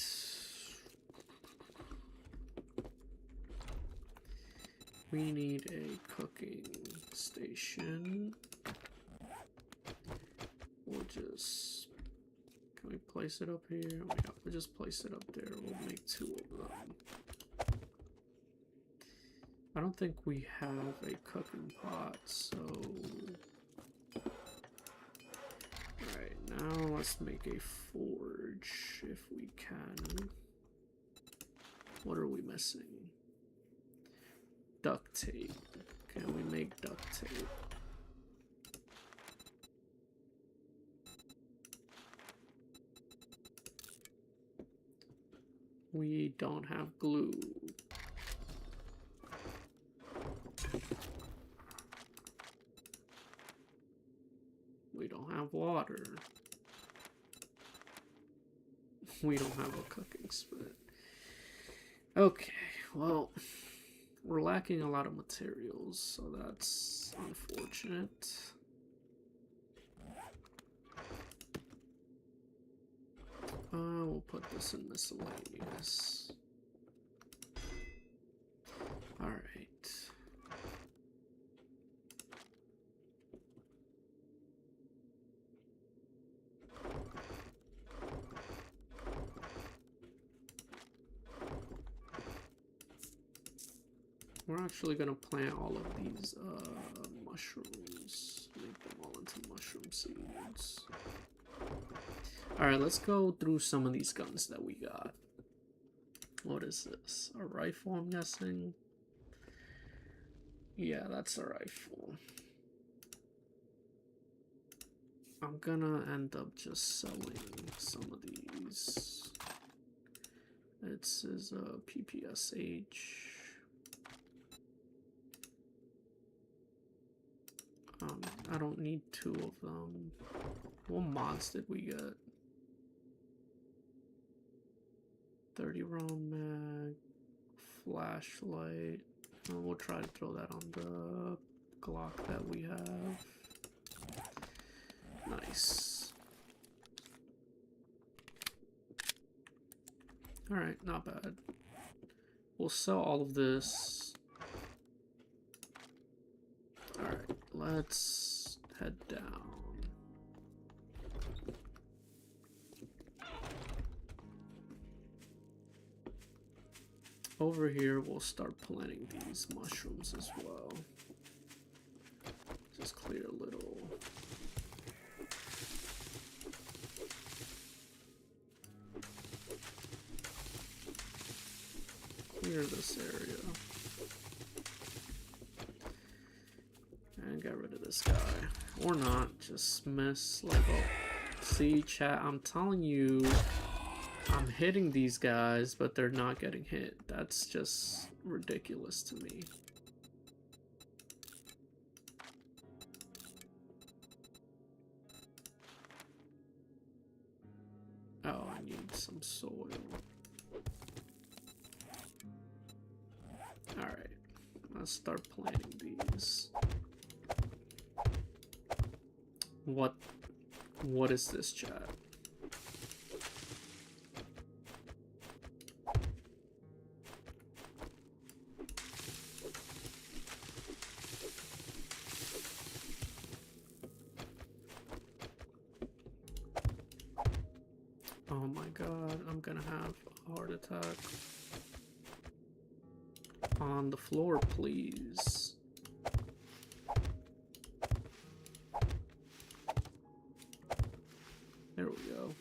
We need a cooking station. We'll just... Can we place it up here? Oh, yeah, we'll just place it up there. We'll make 2 of them. I don't think we have a cooking pot, so... Alright, now let's make a forge if we can. What are we missing? Duct tape. Can we make duct tape? We don't have glue. We don't have water. We don't have a cooking spit. Okay, well, we're lacking a lot of materials, so that's unfortunate. We'll put this in miscellaneous. Alright. We're actually gonna plant all of these mushrooms. Make them all into mushroom seeds. Alright, let's go through some of these guns that we got. What is this? A rifle, I'm guessing? Yeah, that's a rifle. I'm gonna end up just selling some of these. It says PPSH. I don't need 2 of them. What mods did we get? 30 round mag, flashlight. We'll try to throw that on the Glock that we have. Nice. Alright, not bad. We'll sell all of this. Alright, let's head down. Over here, we'll start planting these mushrooms as well. Just clear a little. Clear this area. And get rid of this guy. Or not, just miss like, oh. See, chat, I'm telling you, I'm hitting these guys, but they're not getting hit. That's just ridiculous to me. Oh, I need some soil. Alright, let's start planting these. What is this, chat? Oh my god, I'm gonna have a heart attack. On the floor, please. There we go.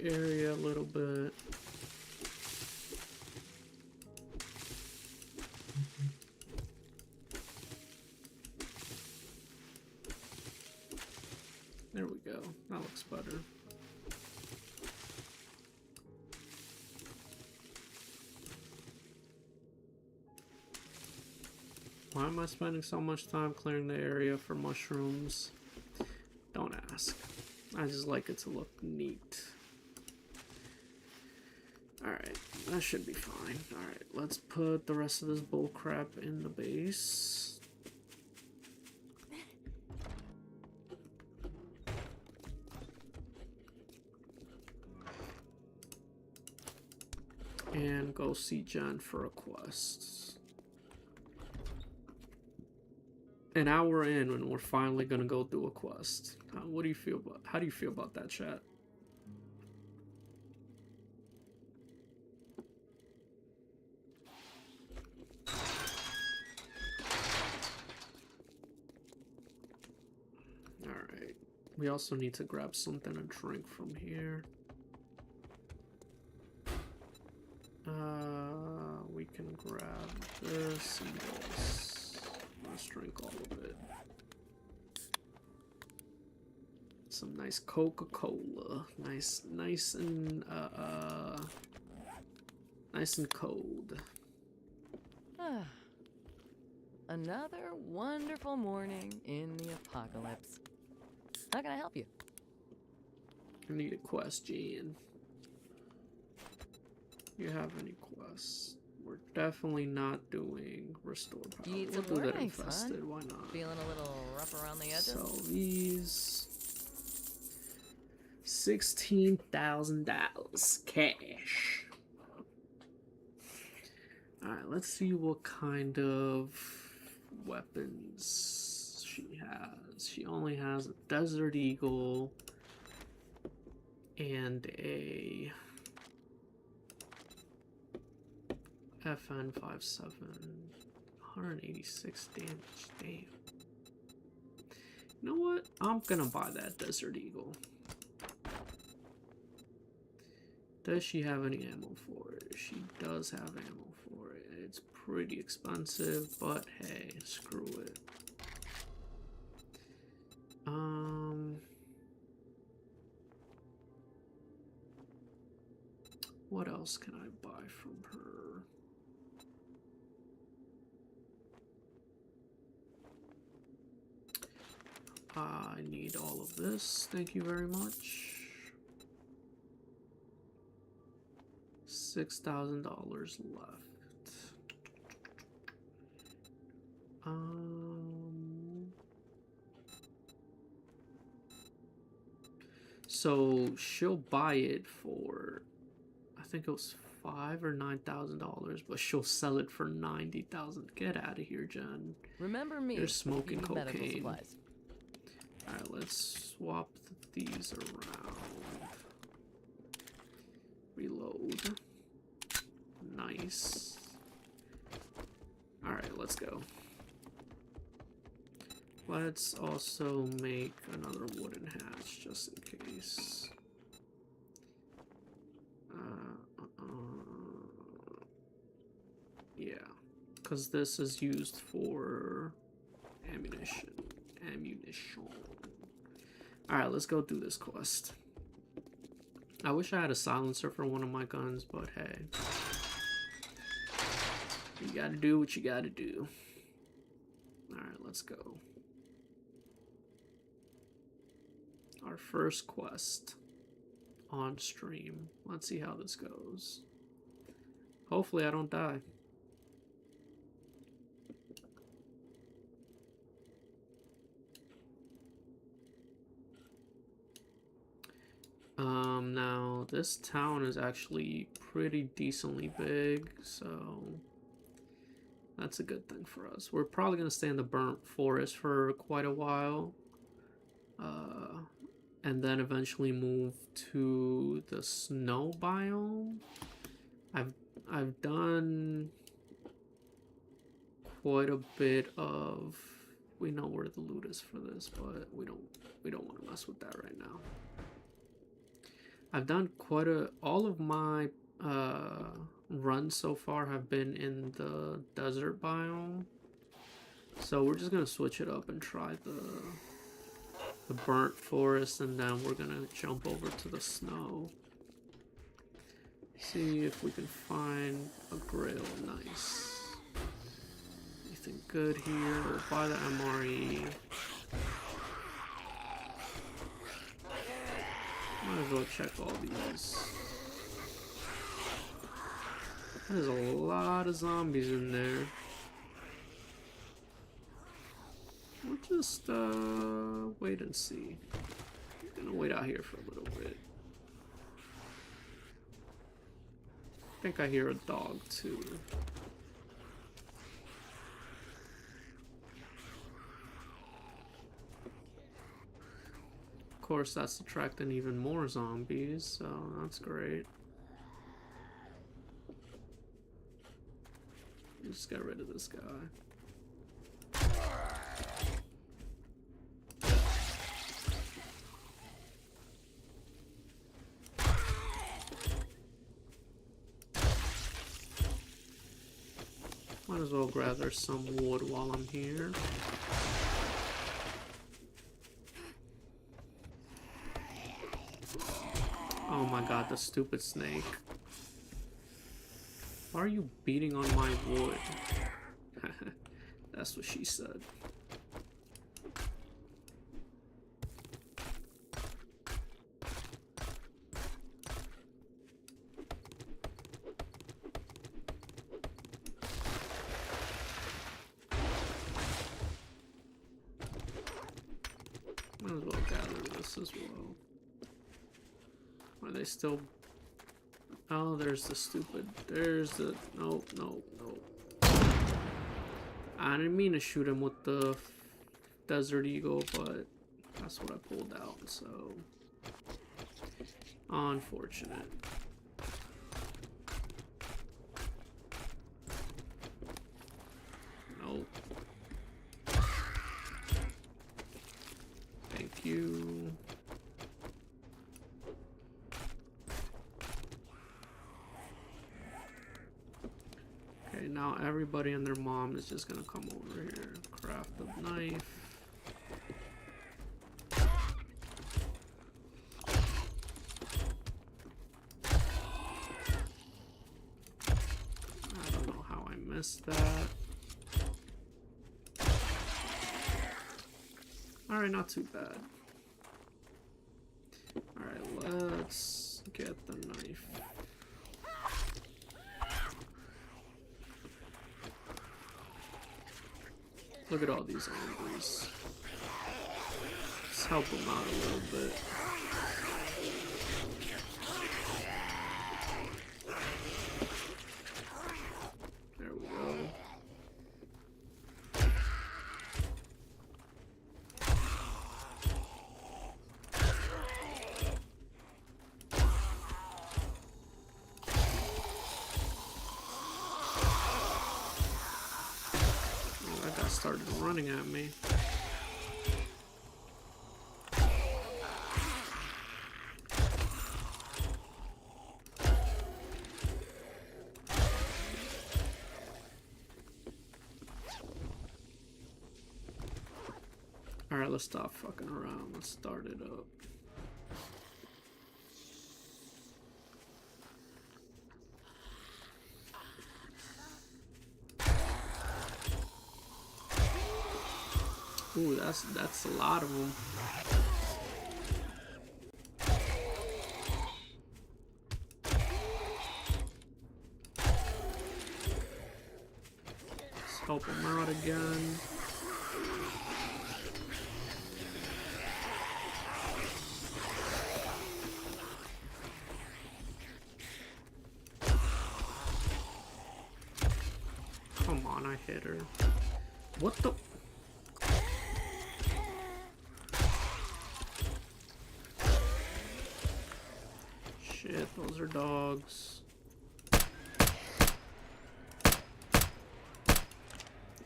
area a little bit. There we go. That looks better. Why am I spending so much time clearing the area for mushrooms? Don't ask. I just like it to look neat. Alright, that should be fine. Alright, let's put the rest of this bullcrap in the base. And go see Jen for a quest. An hour in and we're finally gonna go do a quest. What do you feel about? How do you feel about that, chat? All right. We also need to grab something to drink from here. We can grab this and this. Let's drink all of it. Some nice Coca-Cola. Nice and nice and cold. Another wonderful morning in the apocalypse. How can I help you? I need a quest, Jan. You have any quests? We're definitely not doing restore power. You need We'll some do that warning, infested. son? Why not? Feeling a little rough around the edges? Sell these. $16,000 cash. Alright, let's see what kind of weapons she has. She only has a Desert Eagle and a FN57. 186 damage. Damn. You know what? I'm gonna buy that Desert Eagle. Does she have any ammo for it? She does have ammo for it. It's pretty expensive, but hey, screw it. What else can I buy from her? I need all of this. Thank you very much. $6,000 left. So she'll buy it for, I think it was $5,000 or $9,000, but she'll sell it for $90,000. Get out of here, Jen. Remember me. You're smoking cocaine. All right, let's swap these around. Reload. Nice. Alright, let's go. Let's also make another wooden hatch just in case. Yeah, because this is used for ammunition. Alright, let's go do this quest. I wish I had a silencer for one of my guns, but hey. You gotta do what you gotta do. Alright, let's go. Our first quest on stream. Let's see how this goes. Hopefully I don't die. Now this town is actually pretty decently big, so that's a good thing for us. We're probably gonna stay in the burnt forest for quite a while, and then eventually move to the snow biome. I've done quite a bit of. We know where the loot is for this, but we don't want to mess with that right now. I've done all of my runs so far have been in the desert biome. So we're just gonna switch it up and try the burnt forest, and then we're gonna jump over to the snow. See if we can find a grill. Nice. Anything good here? We'll buy the MRE. Might as well check all these. There's a lot of zombies in there. We'll just wait and see. I'm gonna wait out here for a little bit. I think I hear a dog too. Of course, that's attracting even more zombies, so that's great. Just get rid of this guy. Might as well gather some wood while I'm here. Oh my god, the stupid snake. Why are you beating on my wood? That's what she said. Might as well gather this as well. Are they still... Oh, there's the stupid... There's the... Nope, nope, nope. I didn't mean to shoot him with the Desert Eagle, but that's what I pulled out, so... Unfortunate. Nope. Thank you. Okay, now everybody and their mom is just gonna come over here. Craft a knife. I don't know how I missed that. Alright, not too bad. Alright, let's get the knife. Look at all these zombies. Let's help them out a little bit. There we go. Started running at me. Alright, let's stop fucking around. Let's start it up. Ooh, that's a lot of them. Let's help them out again. Come on, I hit her. What the? Shit, those are dogs.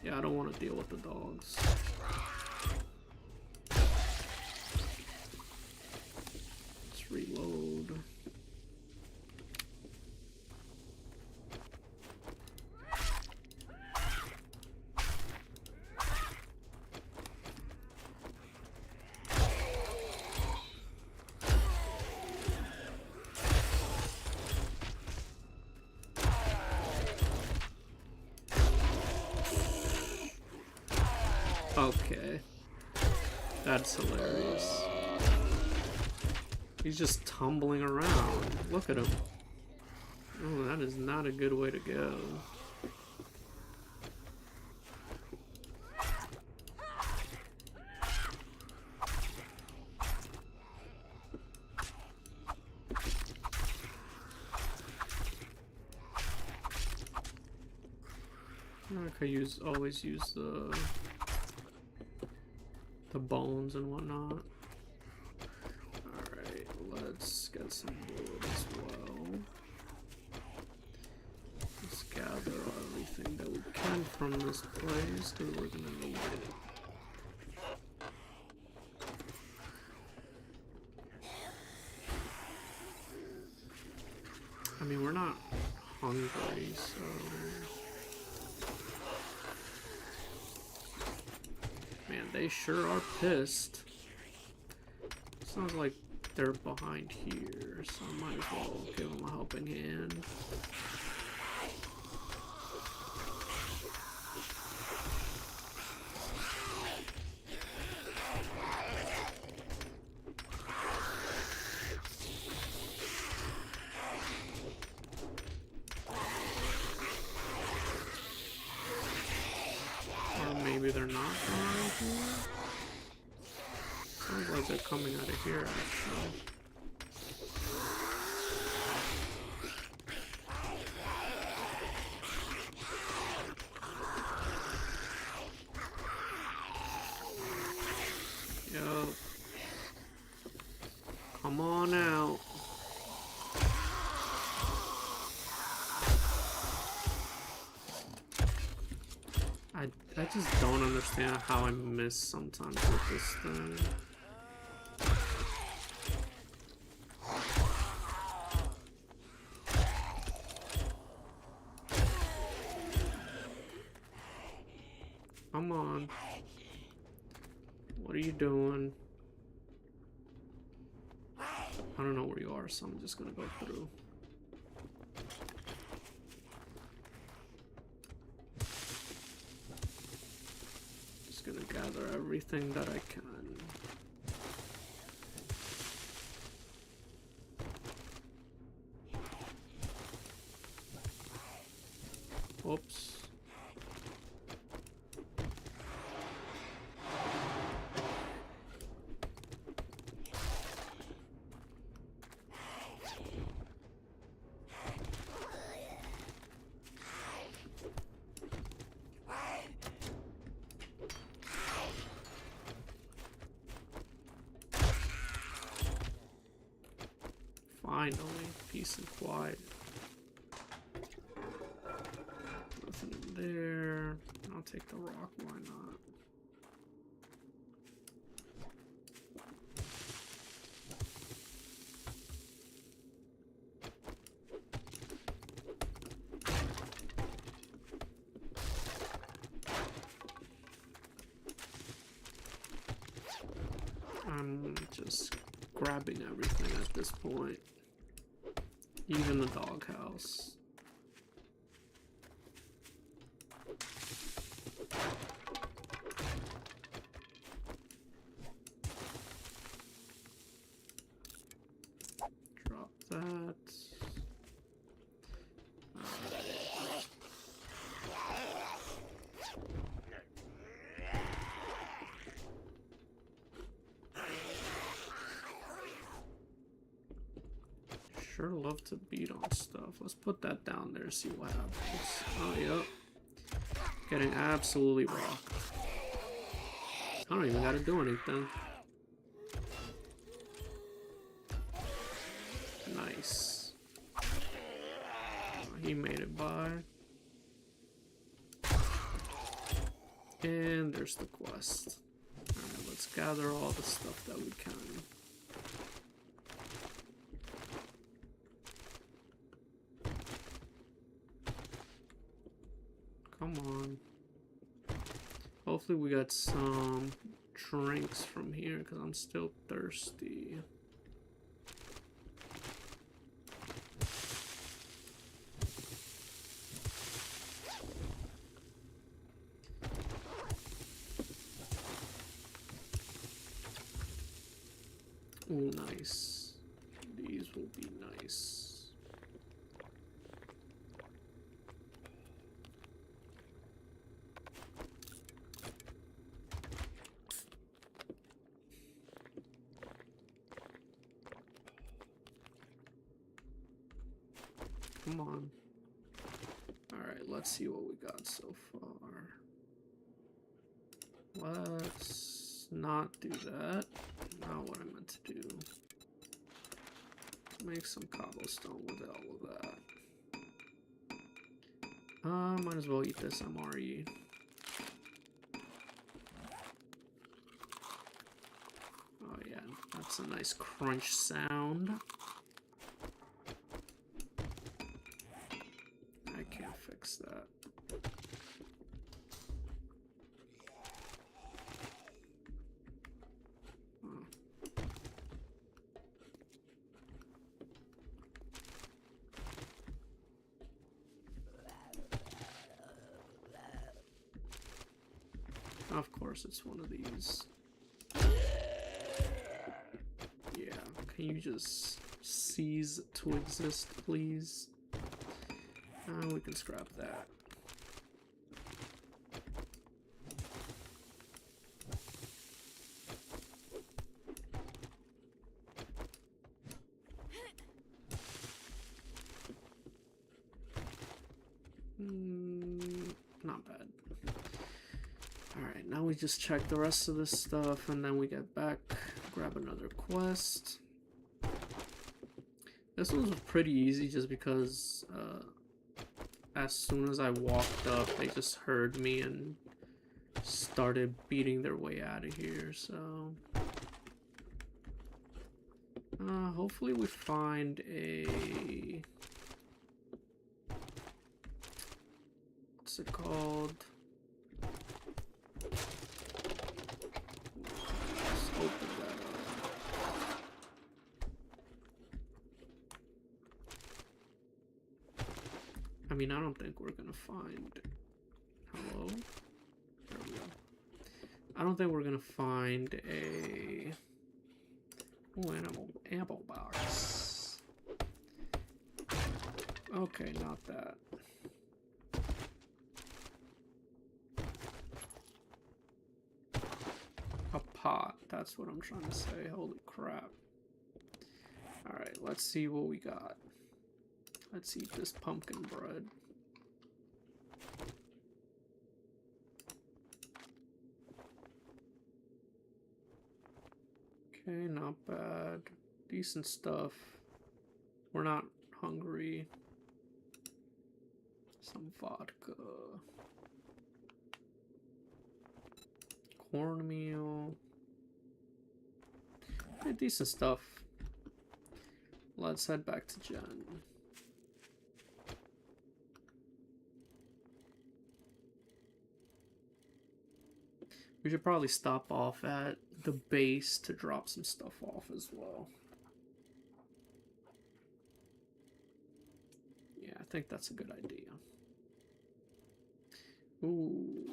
Yeah, I don't want to deal with the dogs. Let's reload. Okay. That's hilarious. He's just tumbling around. Look at him. Oh, that is not a good way to go. I could always use the bones and whatnot. Alright, let's get some wood as well. Let's gather everything that we can from this place, because we're gonna need it. I mean, we're not hungry, so... Man, they sure are pissed. Sounds like they're behind here, so I might as well give them a helping hand. Or maybe they're not behind here. Sounds like they're coming out of here, actually. Yup. Come on out. I just don't understand how I miss sometimes with this thing. Come on. What are you doing? I don't know where you are, so I'm just gonna go through. Just gonna gather everything that I can. Oops. Finally, peace and quiet. Nothing in there. I'll take the rock, why not? I'm just grabbing everything at this point. Even the doghouse. Drop that. Sure love to beat on stuff. Let's put that down there, see what happens. Oh, yep. Getting absolutely rocked. I don't even gotta do anything. Nice. Oh, he made it by. And there's the quest. Alright, let's gather all the stuff that we can. Come on. Hopefully we got some drinks from here because I'm still thirsty. Ooh, nice. These will be nice. Come on. Alright, let's see what we got so far. Let's not do that. Not what I meant to do. Make some cobblestone with all of that. Might as well eat this MRE. Oh yeah, that's a nice crunch sound. I can't fix that. Of course, it's one of these. Yeah, can you just cease to exist, please? We can scrap that. Not bad. Alright, now we just check the rest of this stuff and then we get back, grab another quest. This one was pretty easy just because as soon as I walked up, they just heard me and started beating their way out of here, so... hopefully we find a... What's it called? Let's open that up. I mean, I don't think we're gonna find... Hello? There we go. I don't think we're gonna find a... Oh, ammo box. Okay, not that. A pot, that's what I'm trying to say. Holy crap. Alright, let's see what we got. Let's eat this pumpkin bread. Okay, not bad. Decent stuff. We're not hungry. Some vodka. Cornmeal. Okay, decent stuff. Let's head back to Jen. We should probably stop off at the base to drop some stuff off as well. Yeah, I think that's a good idea. Ooh.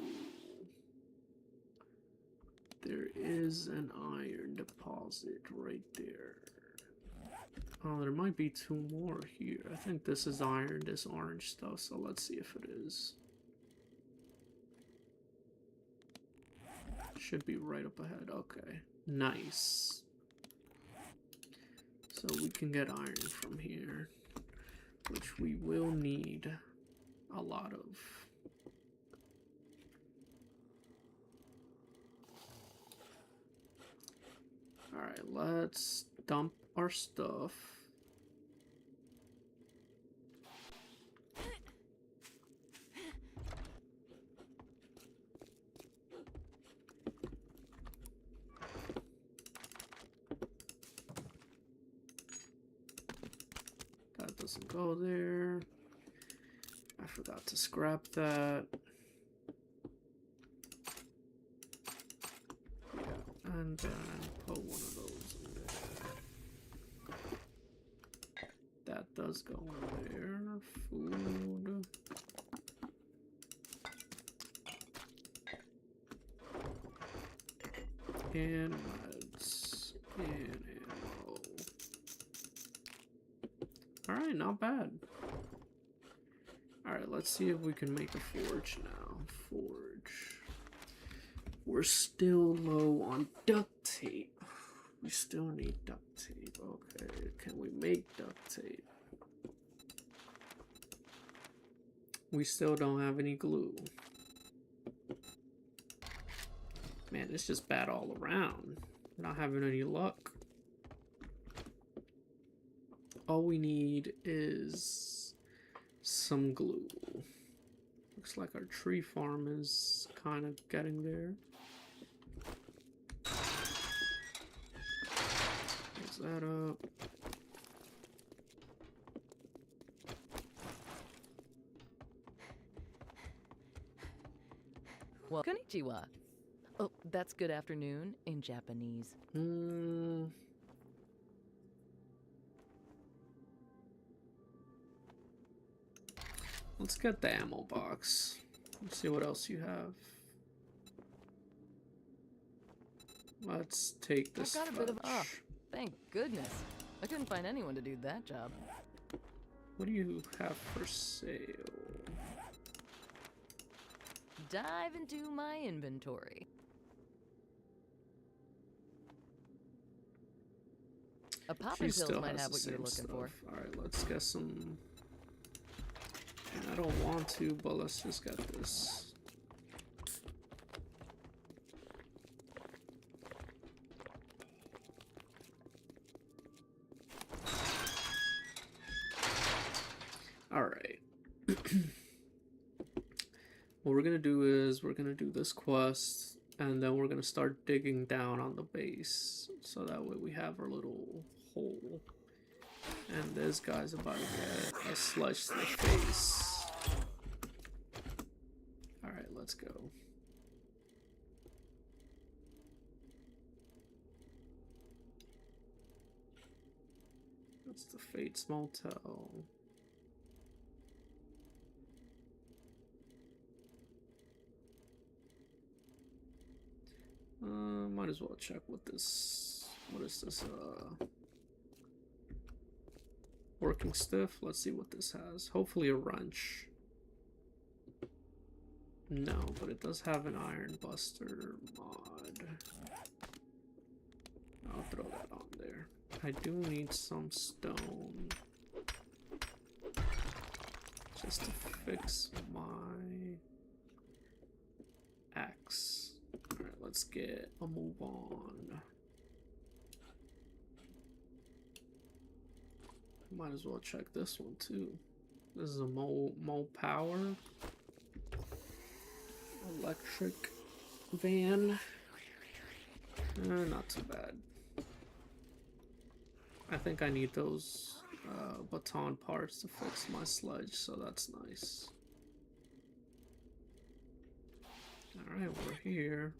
There is an iron deposit right there. Oh, there might be two more here. I think this is iron, this orange stuff, so let's see if it is. Should be right up ahead. Okay, nice. So we can get iron from here, which we will need a lot of. Alright, let's dump our stuff. That doesn't go there. I forgot to scrap that. Yeah, and then put one of those in there. That does go in there. Food. And meds. And ammo. Alright, not bad. Alright, let's see if we can make a forge now. Forge. We're still low on duct tape. We still need duct tape. Okay, can we make duct tape? We still don't have any glue. Man, it's just bad all around. Not having any luck. All we need is some glue. Looks like our tree farm is kind of getting there. Close that up. Well, konnichiwa. Oh, that's good afternoon in Japanese. Let's get the ammo box. Let's see what else you have. Let's take this. I've got a bit of thank goodness. I couldn't find anyone to do that job. What do you have for sale? Dive into my inventory. A popping pill might have what you're looking for. Alright, let's get some. I don't want to, but let's just get this. Alright. What we're gonna do is we're gonna do this quest, and then we're gonna start digging down on the base, so that way we have our little hole. And this guy's about to get a sledge to the face. Alright, let's go. That's the Fates Motel. Might as well check what this. What is this? Working stiff. Let's see what this has. Hopefully a wrench. No, but it does have an iron buster mod. I'll throw that on there. I do need some stone just to fix my axe. Alright, let's get a move on. Might as well check this one too. This is a Mo Power electric van. Not too bad. I think I need those baton parts to fix my sledge, so that's nice. Alright, we're here.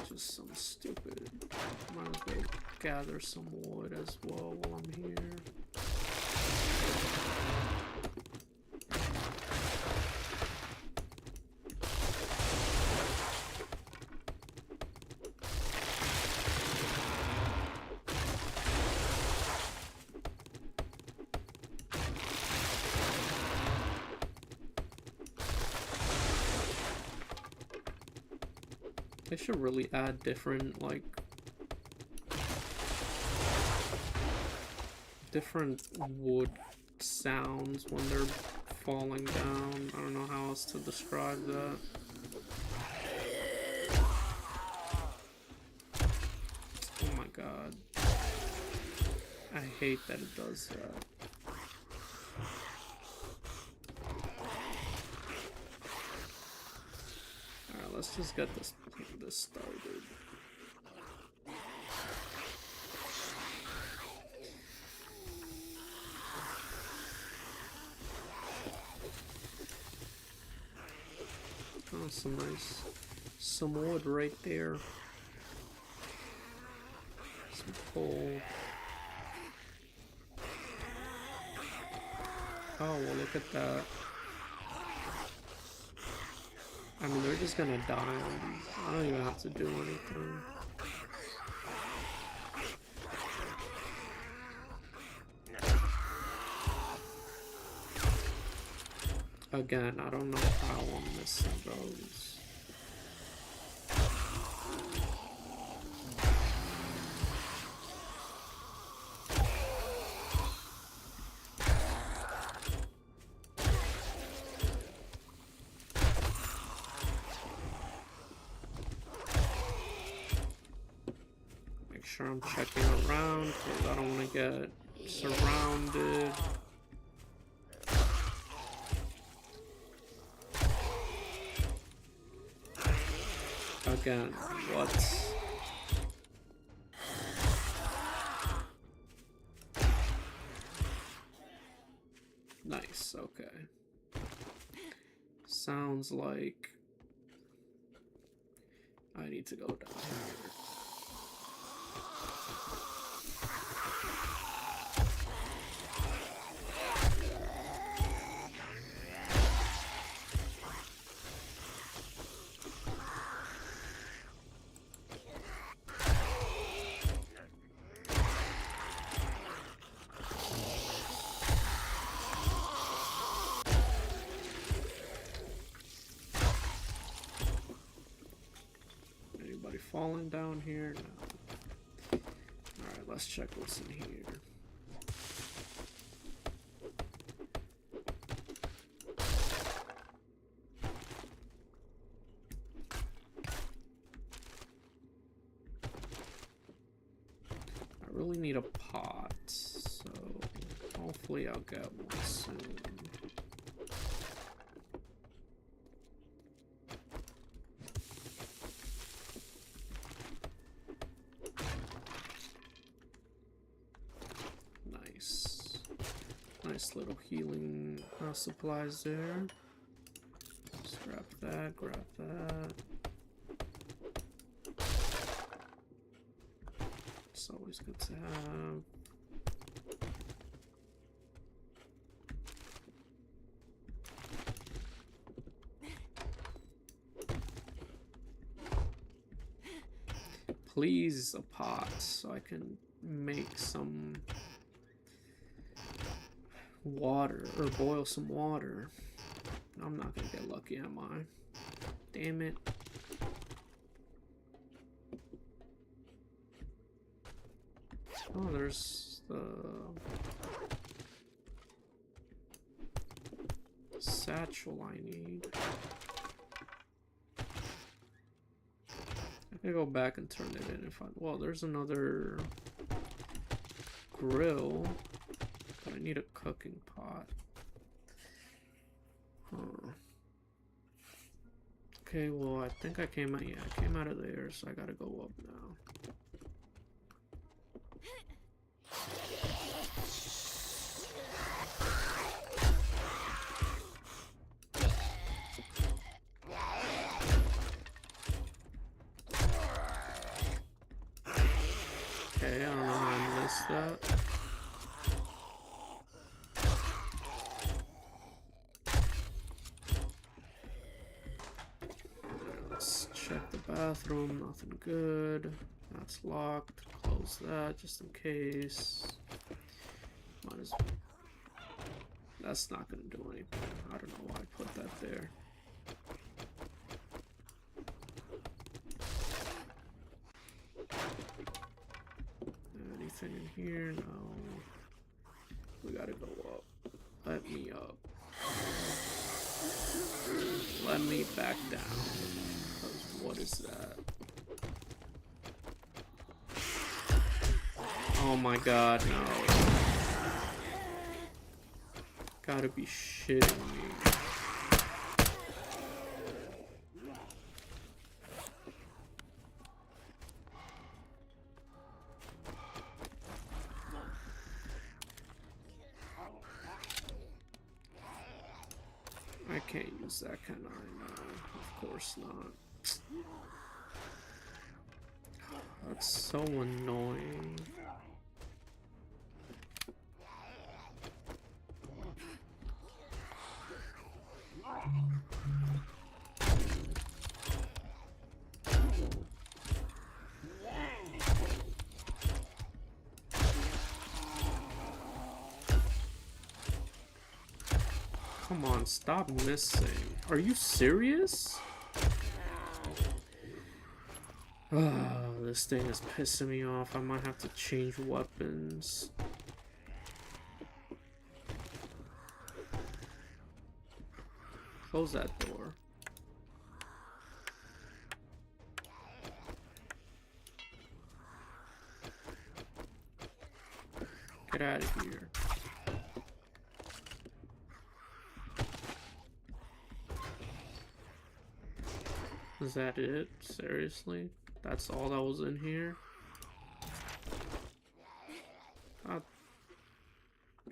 Just some stupid. Might as well gather some wood as well while I'm here. They should really add different, like, different wood sounds when they're falling down. I don't know how else to describe that. Oh my god. I hate that it does that. Alright, let's just get this started. Oh, some wood right there. Some coal. Oh, well, look at that. I mean, they're just gonna die on these. I don't even have to do anything. Again, I don't know how I'm missing those. Make sure I'm checking around because I don't want to get surrounded. Again, what? Nice, okay. Sounds like I need to go down here. Falling down here? No. Alright, let's check what's in here. I really need a pot, so hopefully I'll get one soon. Nice little healing supplies there. Just grab that, grab that. It's always good to have. Please, a pot so I can make some water or boil some water. I'm not gonna get lucky, am I? Damn it. Oh, there's the satchel I need. I can go back and turn it in if I. Well, there's another grill. I need a cooking pot. Huh. Okay, well, I think I came out. Yeah, I came out of there, so I gotta go up now. Okay, I don't know how I missed that. Bathroom, nothing good. That's locked. Close that just in case. Might as well. That's not gonna do anything. I don't know why I put that there. Anything in here? No. We gotta go up. Let me up. Let me back down. What is that? Oh my god, no. Gotta be shitting me. I can't use that, can I? No, of course not. That's so annoying. Come on, stop missing. Are you serious? This thing is pissing me off. I might have to change weapons. Close that door. Get out of here. Is that it? Seriously? That's all that was in here?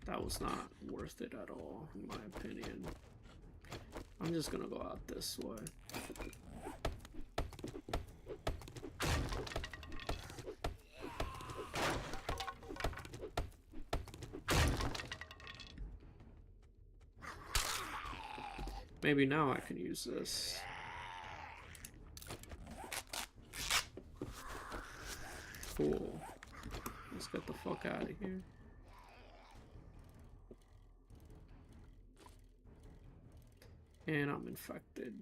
That was not worth it at all, in my opinion. I'm just gonna go out this way. Maybe now I can use this. Cool. Let's get the fuck out of here. And I'm infected.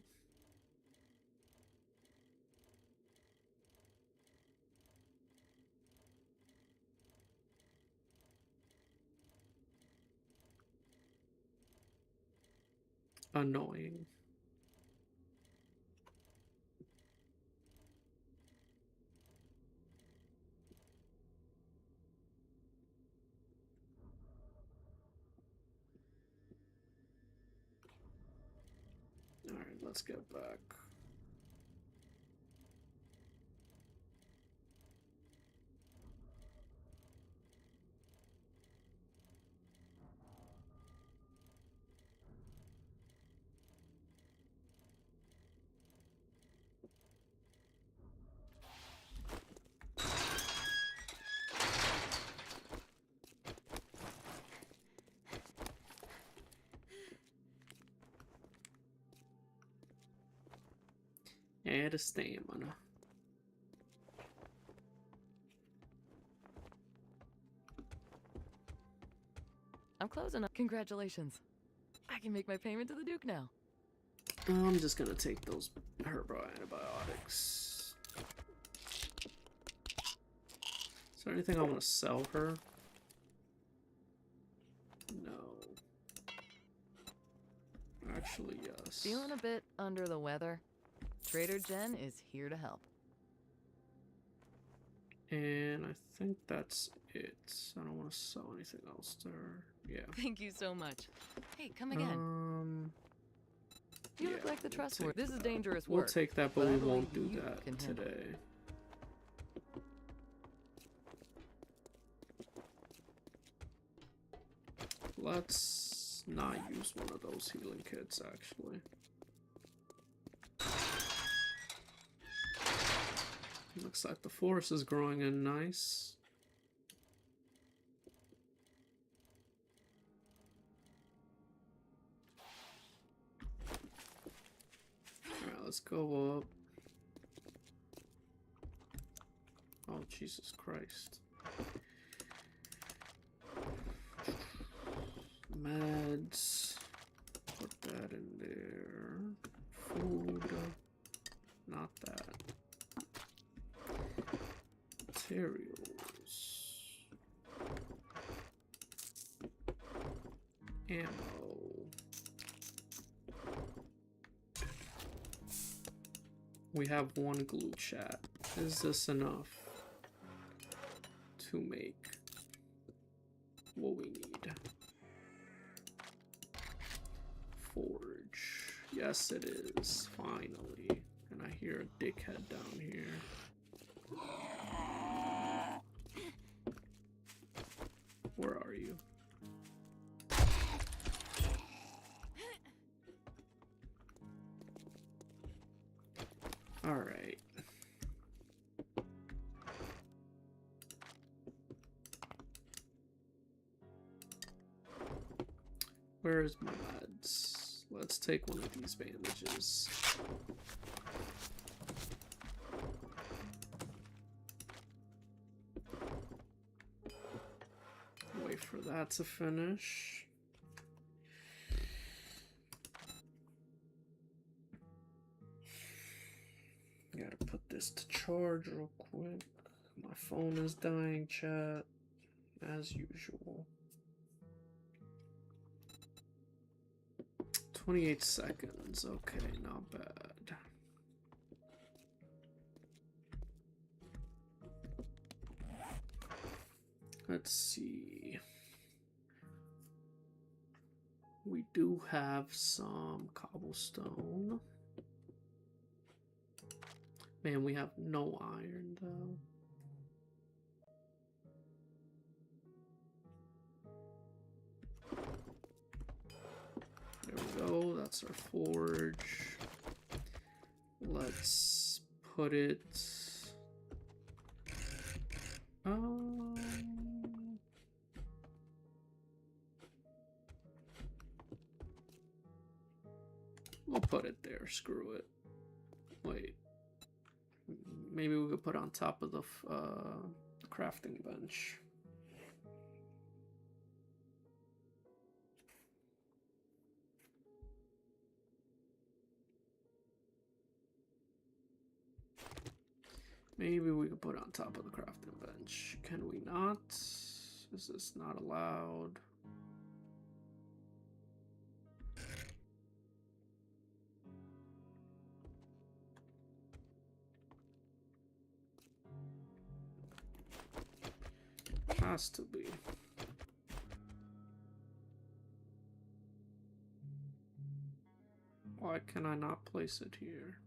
Annoying. Alright, let's get back. Add a stamina. I'm closing up. Congratulations. I can make my payment to the Duke now. I'm just gonna take those herbal antibiotics. Is there anything I want to sell her? No. Actually, yes. Feeling a bit under the weather? Trader Jen is here to help. And I think that's it. I don't want to sell anything else to her. Yeah. Thank you so much. Hey, come again. You look like the trustworthy. This is dangerous work. We'll take that, but we won't do that today. Let's not use one of those healing kits, actually. Looks like the forest is growing in nice. Alright, let's go up. Oh, Jesus Christ. Meds. Put that in there. Food. Not that. Materials. Ammo. We have one glue, chat. Is this enough to make what we need? Forge. Yes, it is. Finally. And I hear a dickhead down here. Where are you? All right. Where is my meds? Let's take one of these bandages. Wait for that to finish. this to charge real quick. My phone is dying, chat, as usual. 28 seconds. Okay, not bad. Let's see. We do have some cobblestone. Man, we have no iron though. There we go, that's our forge. Let's put it... we'll put it there, screw it. Wait. Maybe we could put it on top of the crafting bench. Maybe we could put it on top of the crafting bench. Can we not? Is this not allowed? Has to be. Why can I not place it here?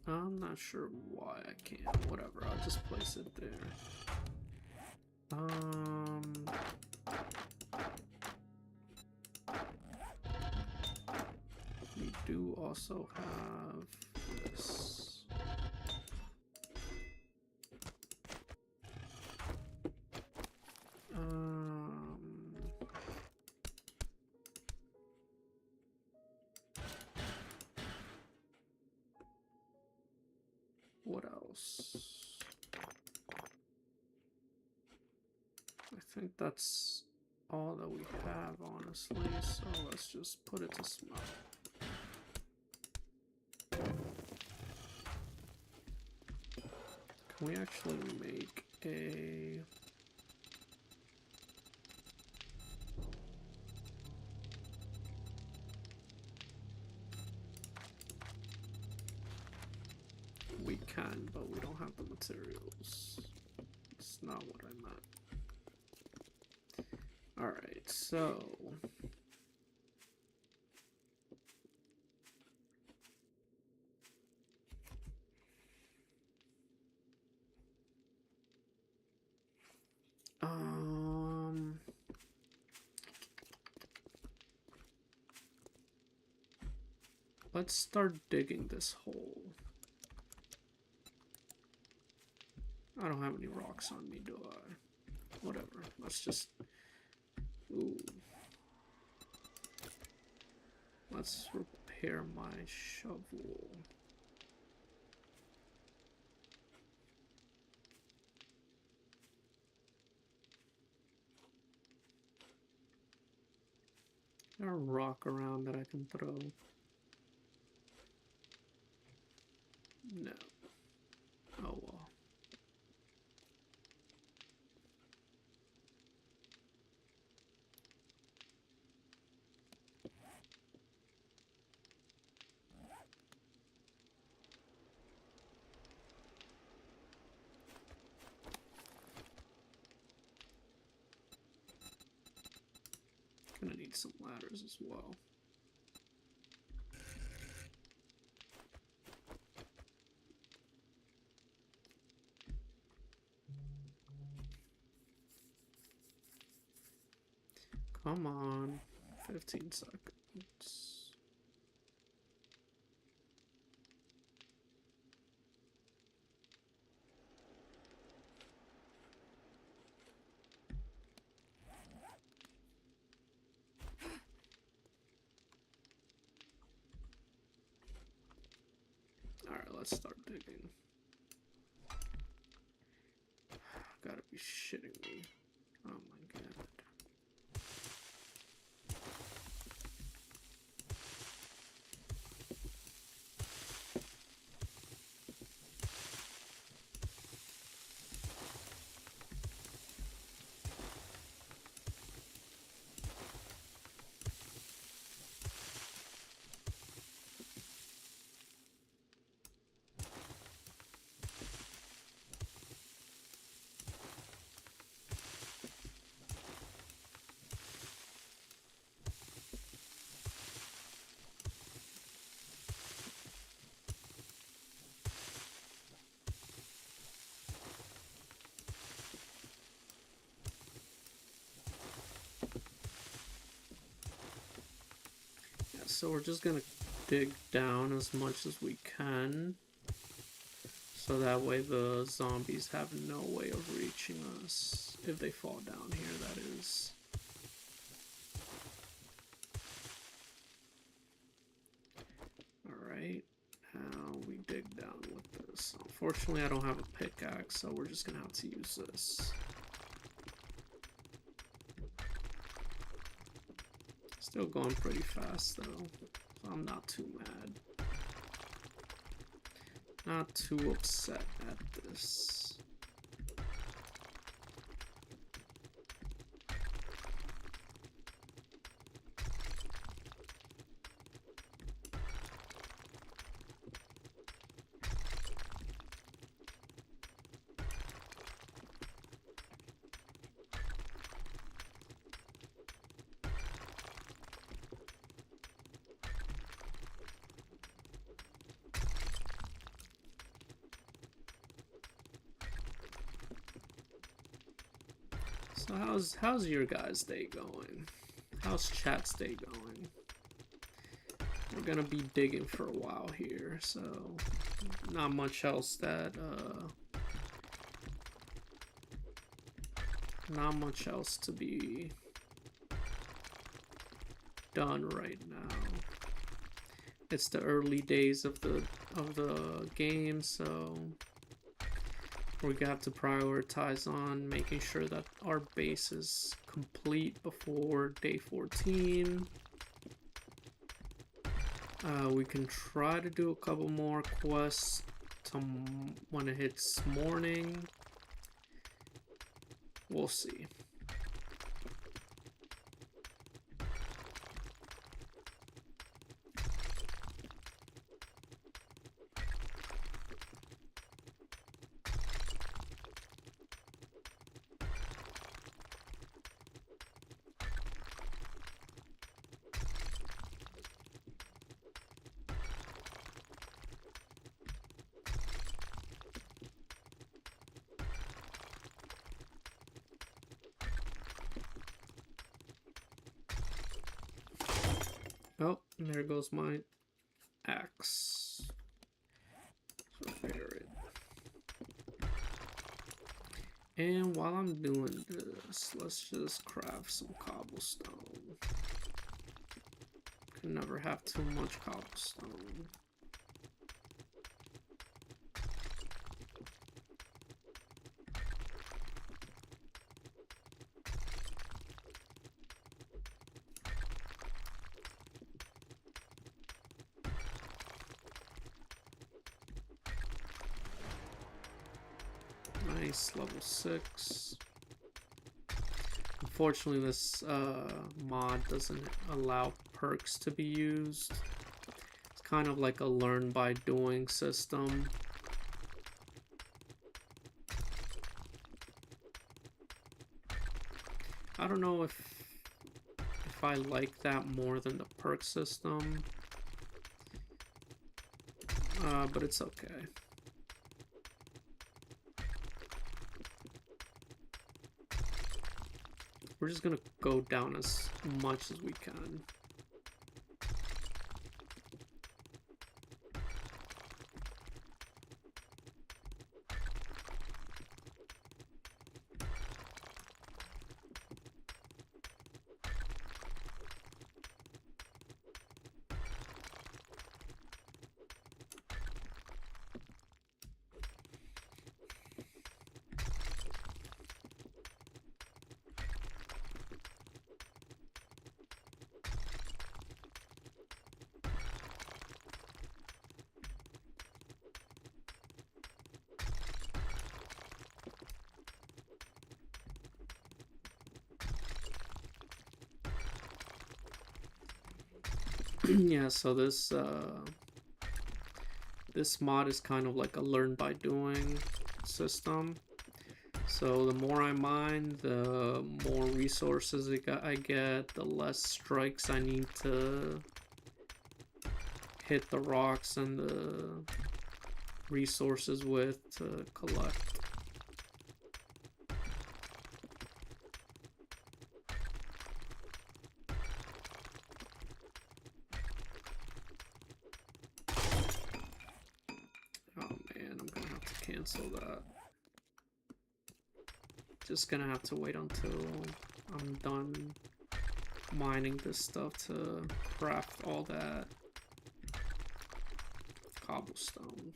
I'm not sure why I can't. Whatever, I'll just place it there. We do also have this. What else? I think that's all that we have, honestly, so let's just put it to smelt. Can we actually make a... We can, but we don't have the materials. It's not what I meant. Alright, so... Let's start digging this hole. I don't have any rocks on me, do I? Whatever, let's just... Ooh. Let's repair my shovel. Is there a rock around that I can throw? No. Oh well. Gonna need some ladders as well. Come on, 15 seconds. let's start digging. Gotta be shitting me. Oh my god. So we're just gonna dig down as much as we can, so that way the zombies have no way of reaching us, if they fall down here, that is. Alright, now we dig down with this. Unfortunately I don't have a pickaxe, so we're just gonna have to use this. Still going pretty fast though, so I'm not too mad. Not too upset at this. So how's your guys' day going? How's chat's day going? We're gonna be digging for a while here, so not much else that not much else to be done right now. It's the early days of the game, so we have to prioritize on making sure that our base is complete before day 14. We can try to do a couple more quests when it hits morning. We'll see. Oh, and there goes my axe. Repair it. And while I'm doing this, let's just craft some cobblestone. Can never have too much cobblestone. Nice, level 6. Unfortunately, this mod doesn't allow perks to be used. It's kind of like a learn by doing system. I don't know if I like that more than the perk system, but it's okay. We're just gonna go down as much as we can. Yeah, so this mod is kind of like a learn by doing system. So the more I mine, the more resources I get, the less strikes I need to hit the rocks and the resources with to collect. Oh man, I'm gonna have to cancel that. Just gonna have to wait until I'm done mining this stuff to craft all that cobblestone.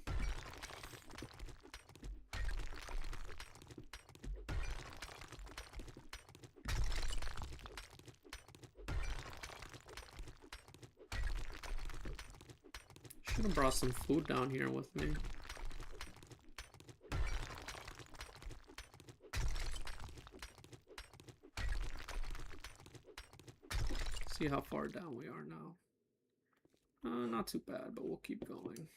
Should have brought some food down here with me. See how far down we are now. Not too bad, but we'll keep going.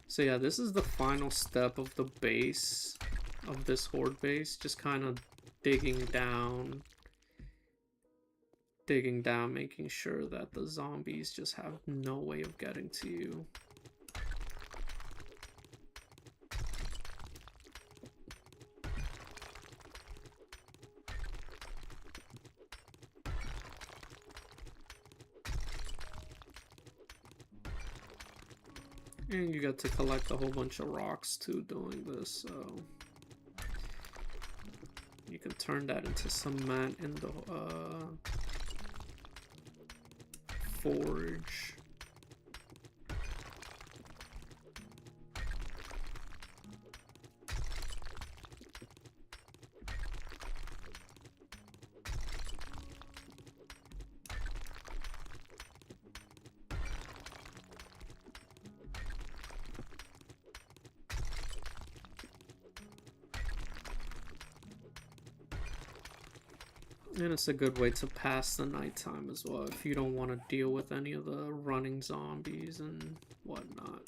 So yeah, this is the final step of the base, of this horde base. Just kind of digging down, making sure that the zombies just have no way of getting to you. And you got to collect a whole bunch of rocks too doing this, so you can turn that into cement in the forge. And it's a good way to pass the nighttime as well, if you don't want to deal with any of the running zombies and whatnot.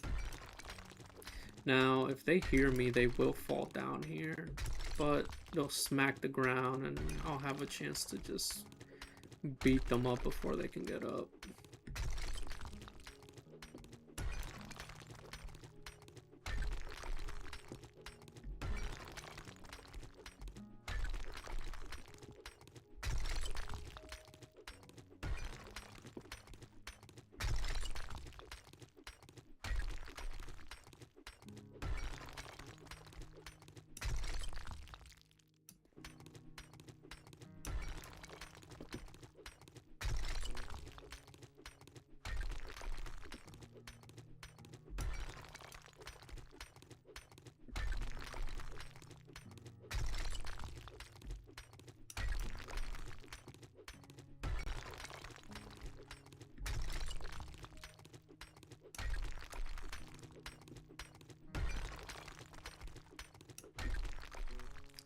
Now, if they hear me, they will fall down here, but they'll smack the ground and I'll have a chance to just beat them up before they can get up.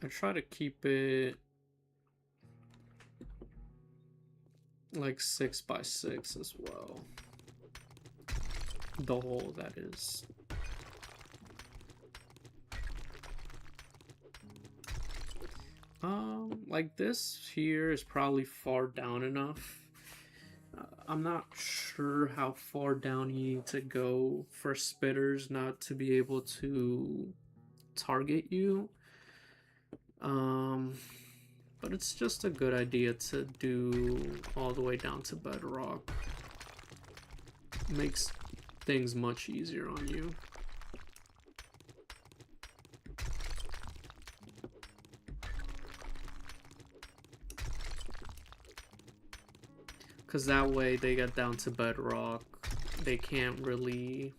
I try to keep it like 6x6 as well. The hole, that is. Like this here is probably far down enough. I'm not sure how far down you need to go for spitters not to be able to target you. But it's just a good idea to do all the way down to bedrock. Makes things much easier on you. Because that way they get down to bedrock, they can't really...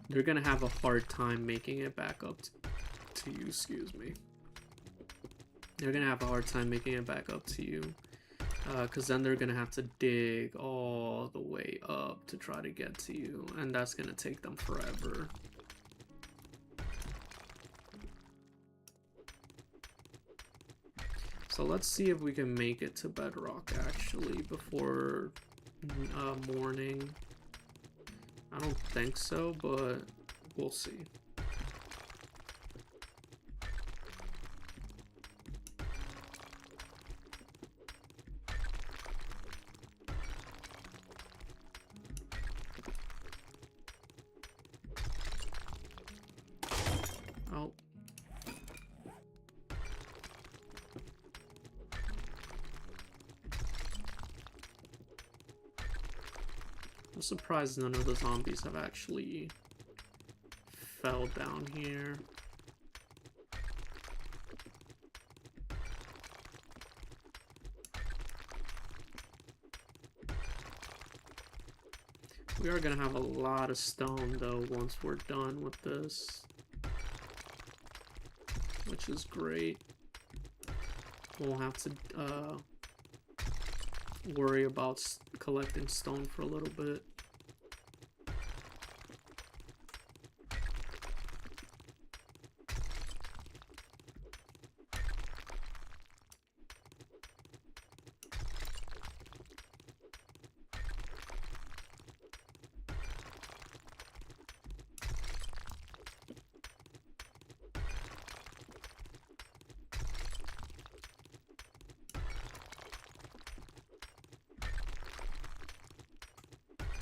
They're gonna have a hard time making it back up to you, excuse me. They're gonna have a hard time making it back up to you. Because then they're gonna have to dig all the way up to try to get to you, and that's gonna take them forever. So let's see if we can make it to bedrock actually before morning. I don't think so, but we'll see. Oh. I'm surprised none of the zombies have actually fell down here. We are gonna have a lot of stone though once we're done with this, which is great. We'll have to worry about collecting stone for a little bit.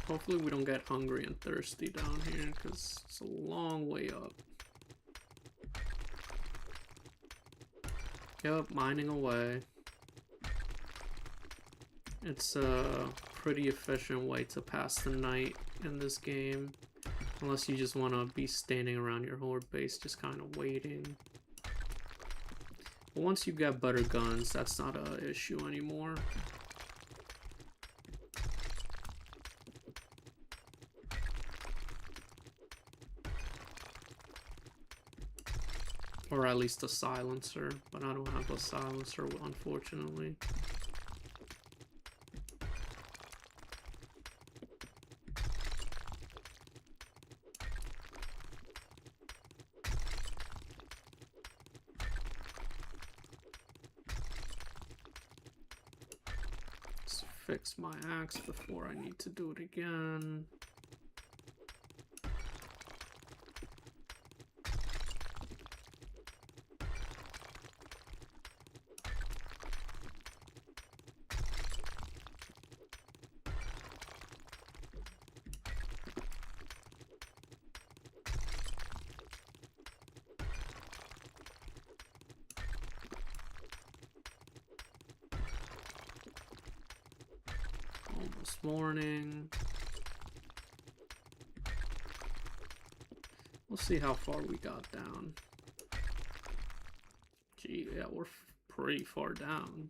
Hopefully we don't get hungry and thirsty down here, because it's a long way up. Yep, mining away. It's a pretty efficient way to pass the night in this game. Unless you just want to be standing around your horde base just kind of waiting. But once you get better guns, that's not an issue anymore. Or at least a silencer, but I don't have a silencer, unfortunately. Let's fix my axe before I need to do it again. Morning. We'll see how far we got down. Gee, yeah, we're pretty far down.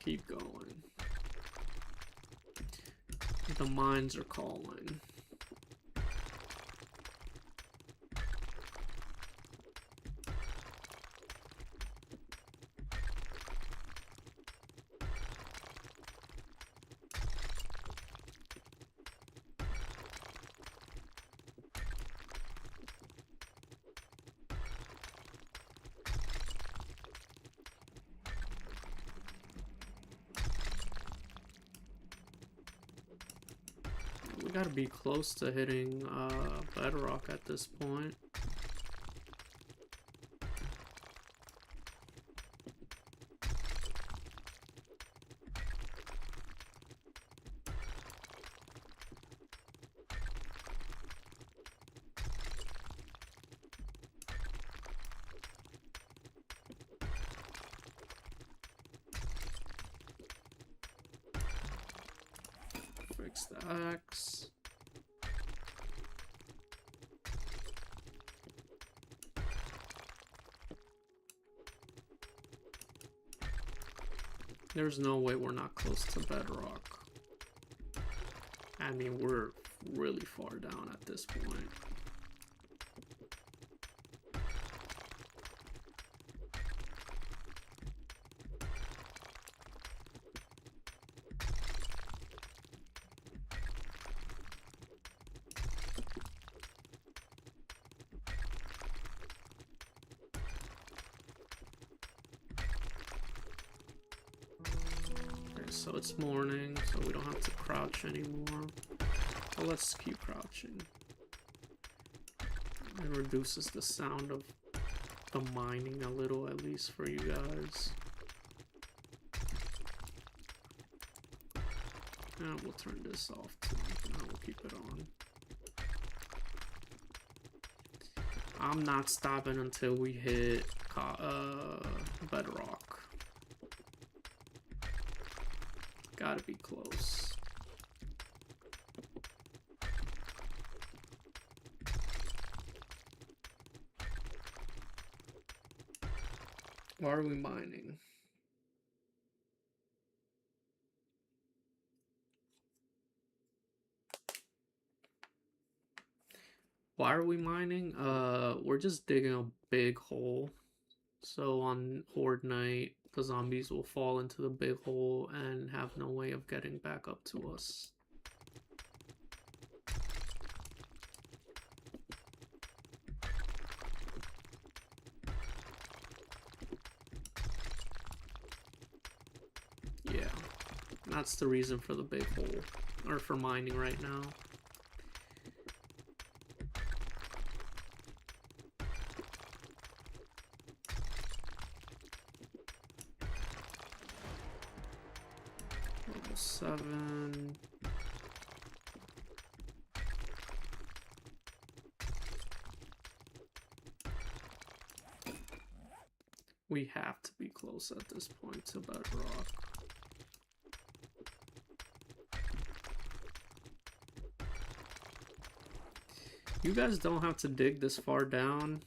Keep going. The mines are calling. We gotta be close to hitting bedrock at this point. Fix the axe. There's no way we're not close to bedrock. I mean, we're really far down at this point. so it's morning, so we don't have to crouch anymore. So let's keep crouching. It reduces the sound of the mining a little, at least for you guys. And we'll turn this off too. No, we'll keep it on. I'm not stopping until we hit bedrock. Gotta be close. Why are we mining? Why are we mining? We're just digging a big hole. So on Horde night, the zombies will fall into the big hole and have no way of getting back up to us. Yeah, that's the reason for the big hole, or for mining right now. Level 7. We have to be close at this point to bedrock. You guys don't have to dig this far down,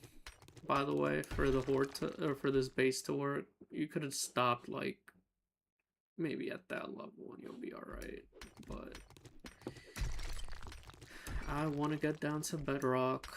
by the way, for the horde to, or for this base to work. You could have stopped like maybe at that level and you'll be alright. But I want to get down to bedrock.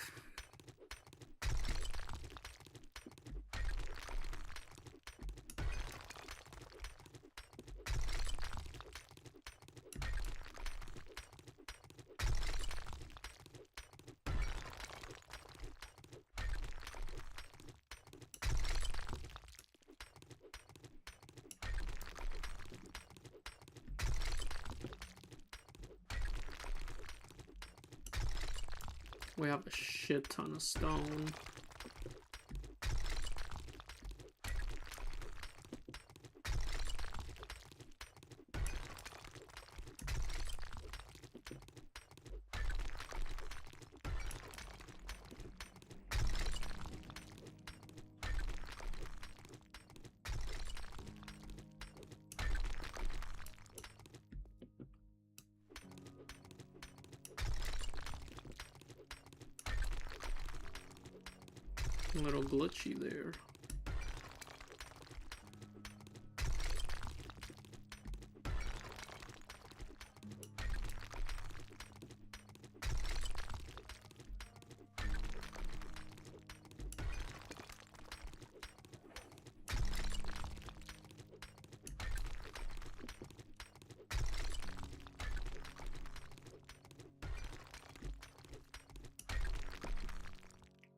We have a shit ton of stone. A little glitchy there.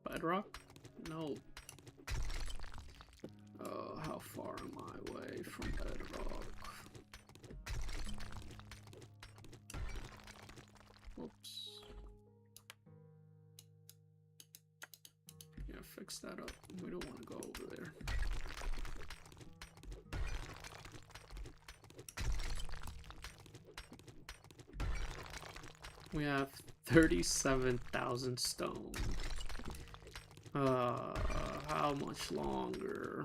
Bedrock? No. How far am I away from bedrock? Whoops. Yeah, fix that up. We don't want to go over there. We have 37,000 stone. How much longer?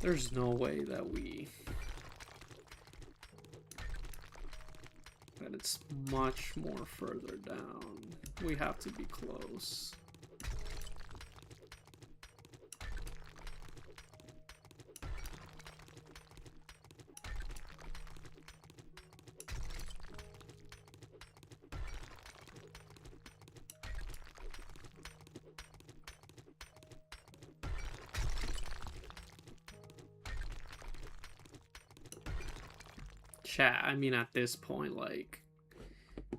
There's no way that it's much more further down. We have to be close. Chat, I mean, at this point, like,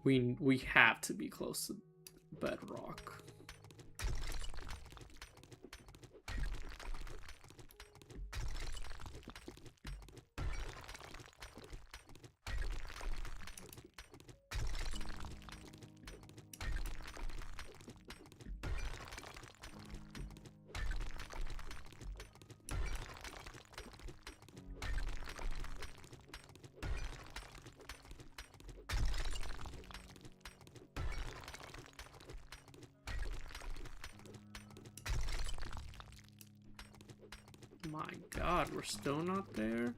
we have to be close to bedrock. My god, we're still not there?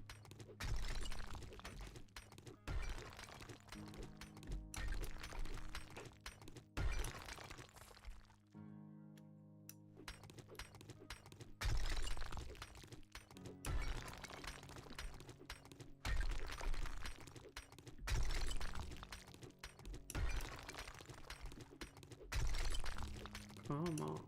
Come on.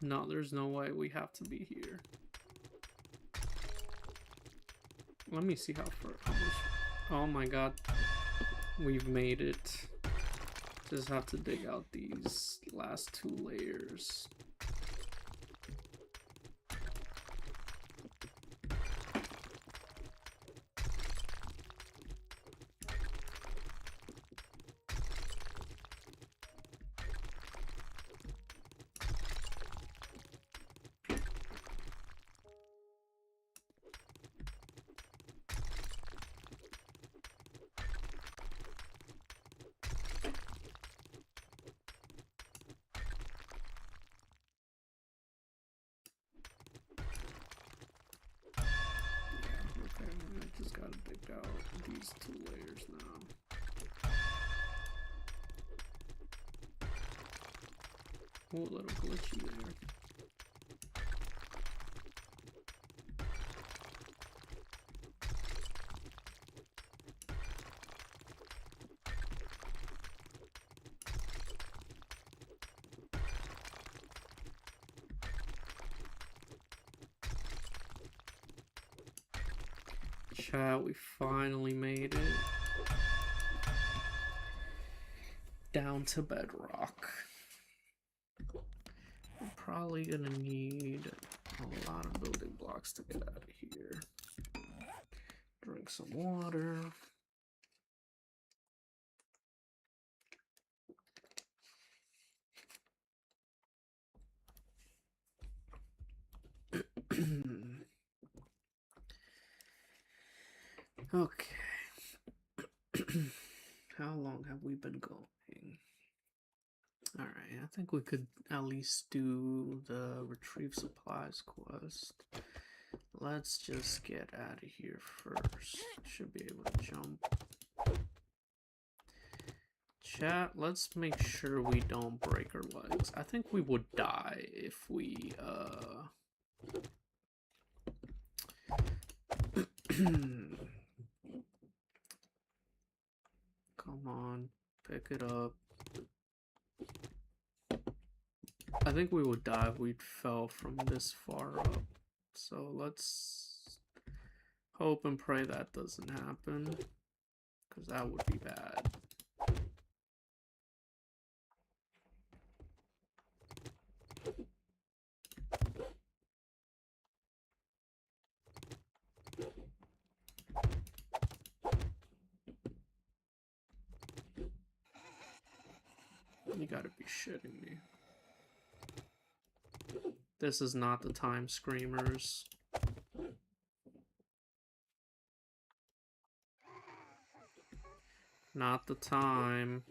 No, there's no way we have to be here. Let me see how far. How much, oh my god. We've made it. Just have to dig out these last 2 layers. These 2 layers now. Oh, a little glitchy there. Chat, we finally made it down to bedrock. We're probably gonna need a lot of building blocks to get out of here. Drink some water. Okay. How long have we been going? Alright, I think we could at least do the retrieve supplies quest. Let's just get out of here first. Should be able to jump. Chat, let's make sure we don't break our legs. I think we would die if we, Come on, pick it up. I think we would die if we fell from this far up. So let's hope and pray that doesn't happen, because that would be bad. You gotta be shitting me. This is not the time, screamers. Not the time.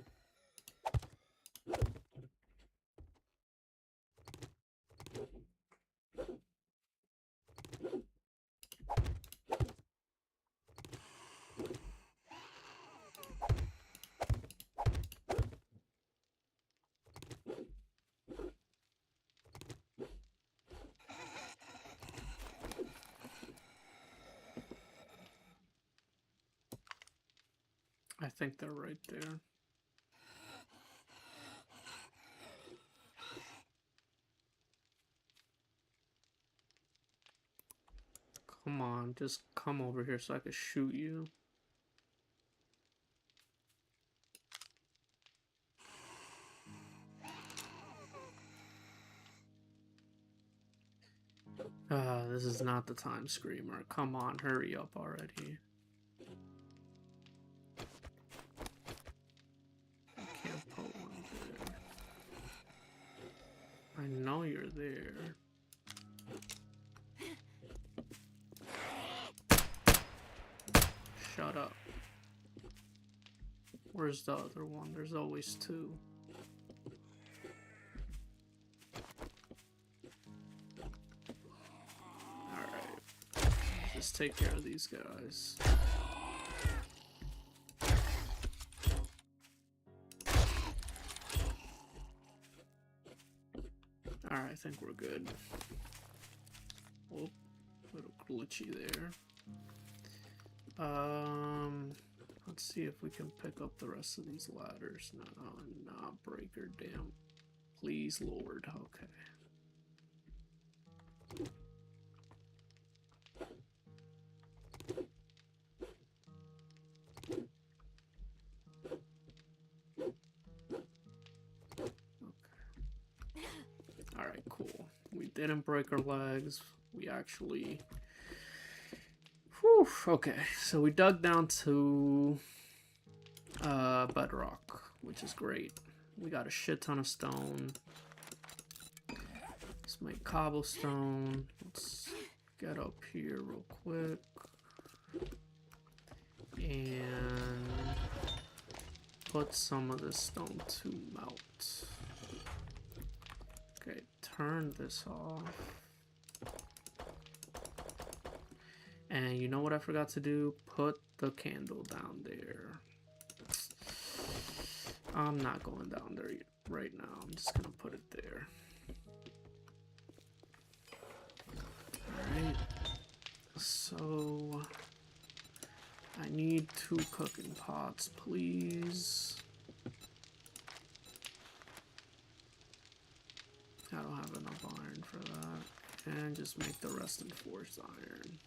I think they're right there. come on, just come over here so I can shoot you. This is not the time, Screamer. Come on, hurry up already. I can't put one there. I know you're there. Shut up. Where's the other one? There's always two. Alright. Just take care of these guys. Alright, I think we're good. Whoop. A little glitchy there. Let's see if we can pick up the rest of these ladders. No, nah, breaker, damn. Please, Lord. Okay. Alright, cool. We didn't break our legs. We actually... Whew, okay, so we dug down to bedrock, which is great. We got a shit ton of stone. Let's make cobblestone. Let's get up here real quick. And put some of this stone to melt. Okay, turn this off. And you know what I forgot to do? Put the candle down there. I'm not going down there right now. I'm just gonna put it there. Alright. So I need 2 cooking pots, please. I don't have enough iron for that. And just make the rest in forged iron.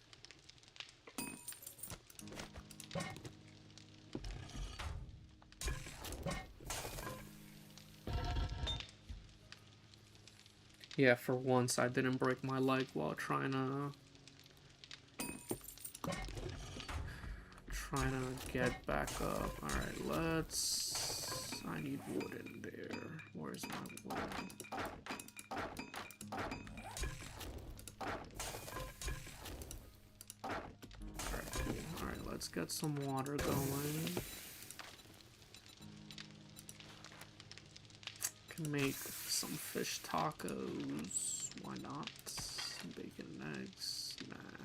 Yeah, for once I didn't break my leg while trying to get back up. Alright, let's... I need wood in there. Where's my wood? Alright, let's get some water going. Can make some fish tacos. Why not? Bacon and eggs. Nah.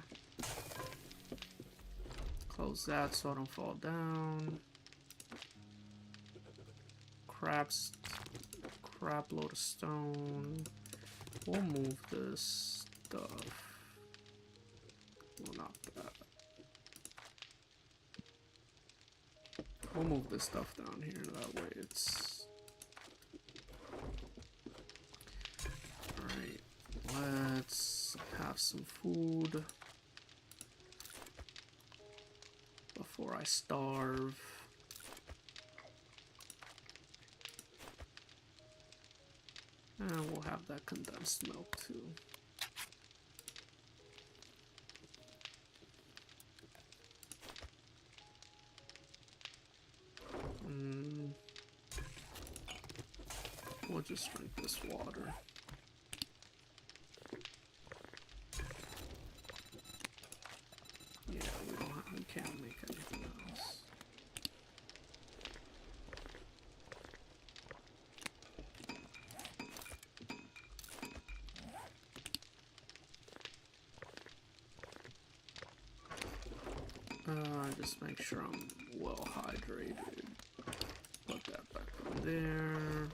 Close that so I don't fall down. Crap load of stone. We'll move this stuff. Well, not that. We'll move this stuff down here. That way it's... Alright. Let's have some food before I starve. And we'll have that condensed milk too. We'll just drink this water. Yeah, we can't make anything else. Just make sure I'm well hydrated. Put that back on there.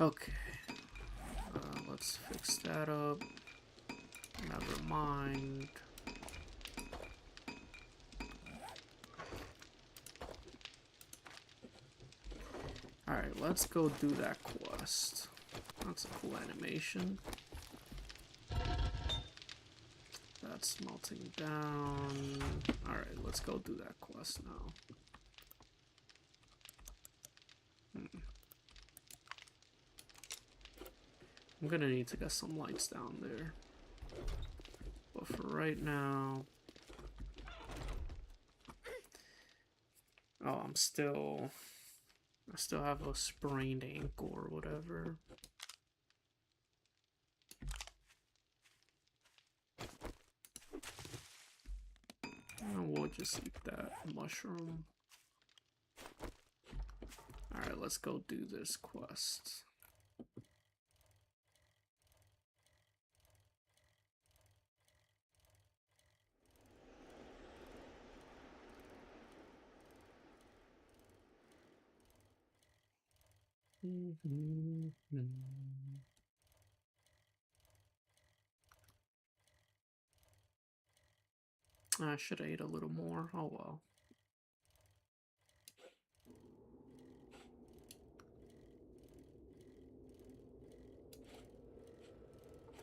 Okay. Let's fix that up. Never mind. Alright, let's go do that quest. That's a cool animation. that's melting down. Alright, let's go do that quest now. I'm gonna need to get some lights down there. But for right now... Oh, I still have a sprained ankle or whatever. And we'll just eat that mushroom. Alright, let's go do this quest. I should have ate a little more. Oh well.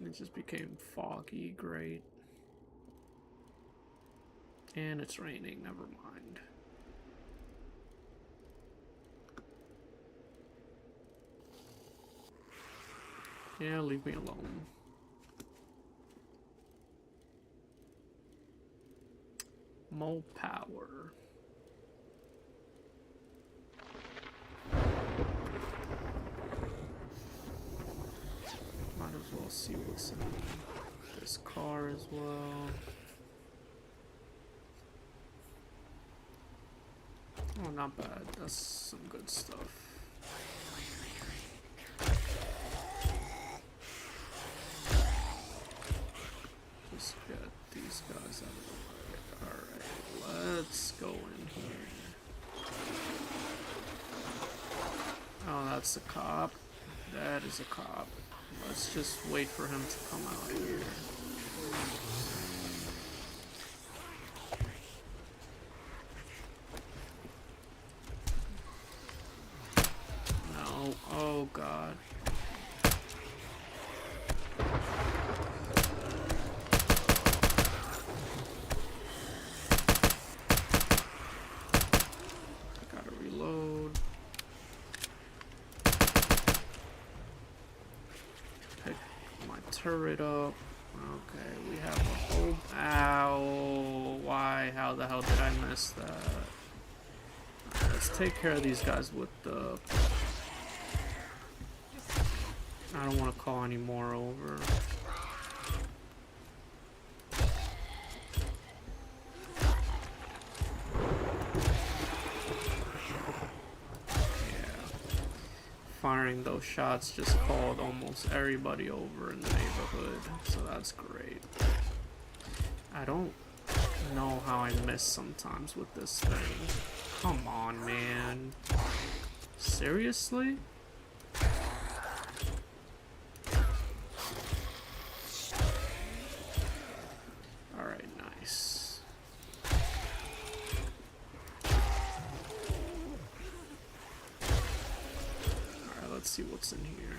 It just became foggy. Great. And it's raining. Never mind. Yeah, leave me alone. More power. Might as well see what's in this car as well. Oh, not bad. That's some good stuff. Just get these guys out of the way. Alright, let's go in here. Oh, that's a cop. That is a cop. Let's just wait for him to come out here. No. Oh, God. Gotta reload. Pick my turret up. Okay, we have a whole... Ow. Why? How the hell did I miss that? Right, let's take care of these guys with the... I don't want to call any more over. Firing those shots just called almost everybody over in the neighborhood, so that's great. I don't know how I miss sometimes with this thing. Come on, man. Seriously? Alright, nice. Let's see what's in here.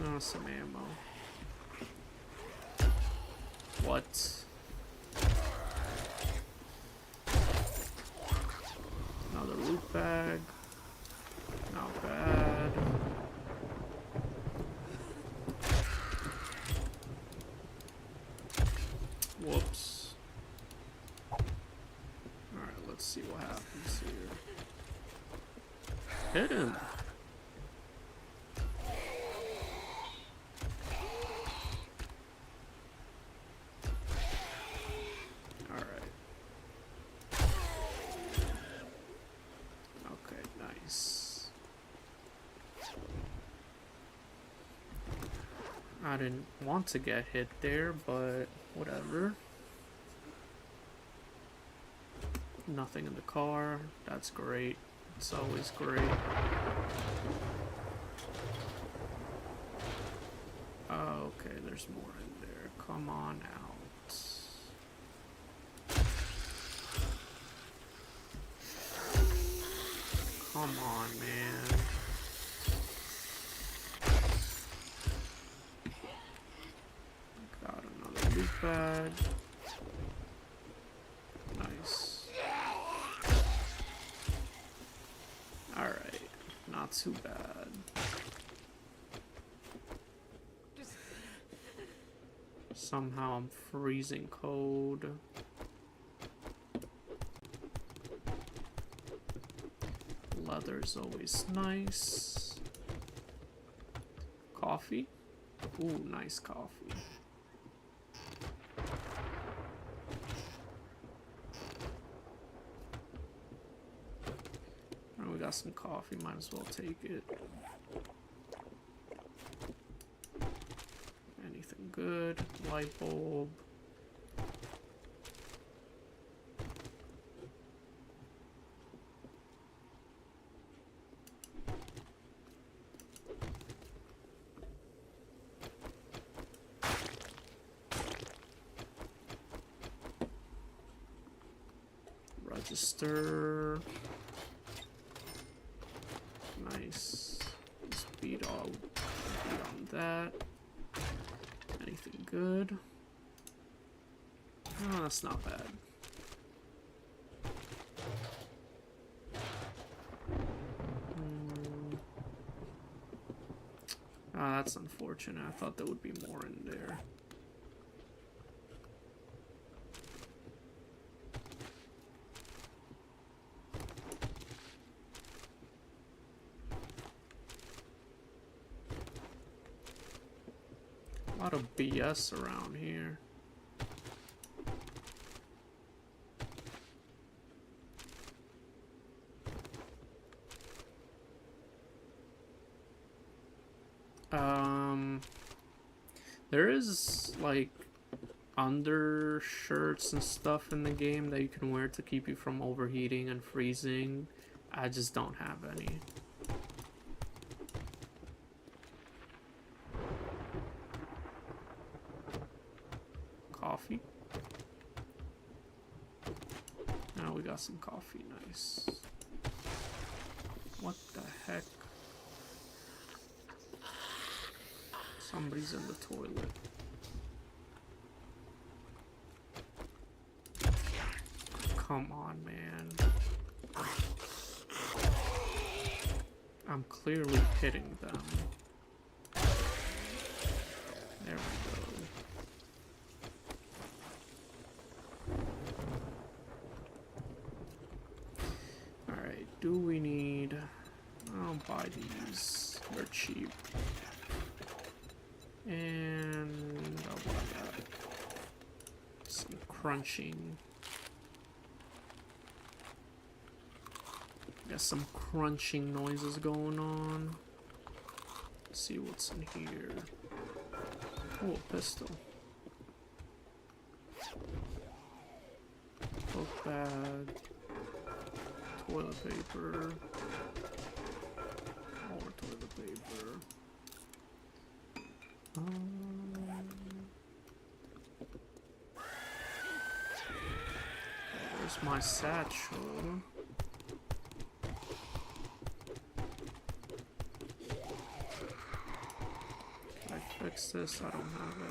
Oh, some ammo. What? Another loot bag. Not bad. Whoops. Alright, let's see what happens here. Hit him. Alright. Okay, nice. I didn't want to get hit there, but whatever. Nothing in the car. That's great. It's always great. Oh, okay, there's more in there. Come on out. Come on, man. Got another bad. Nice. Alright, not too bad. Somehow I'm freezing cold. Leather's always nice. Coffee? Ooh, nice coffee. Oh, we got some coffee, might as well take it. Anything good? Light bulb. Register. Nice. Speed on that. Anything good? Oh, that's not bad. Ah, that's unfortunate. I thought there would be more in there. A lot of BS around here. There is like undershirts and stuff in the game that you can wear to keep you from overheating and freezing. I just don't have any. Coffee. Now we got some coffee. Nice. What the heck? Somebody's in the toilet. Come on, man. I'm clearly hitting them. There we go. Alright, do we need... I'll buy these. They're cheap. And I'll buy that. Some crunching. Got some crunching noises going on. Let's see what's in here. Oh, a pistol. Book bag. Toilet paper. More toilet paper. There's my satchel. Can I fix this? I don't have any.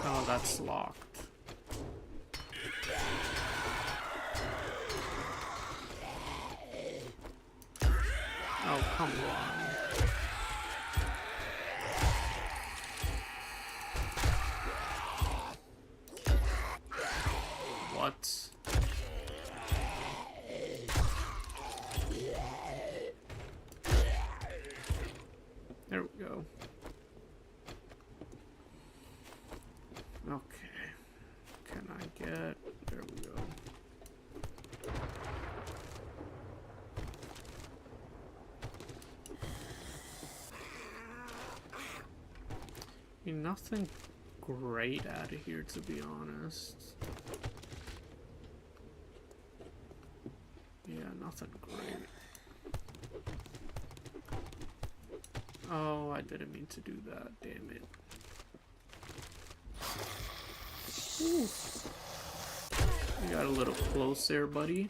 Oh, that's locked. Oh, come on. What? There we go. Okay. Can I get... There we go. Nothing great out of here, to be honest. Yeah, nothing great. Oh, I didn't mean to do that. Damn it. Ooh. You got a little close there, buddy.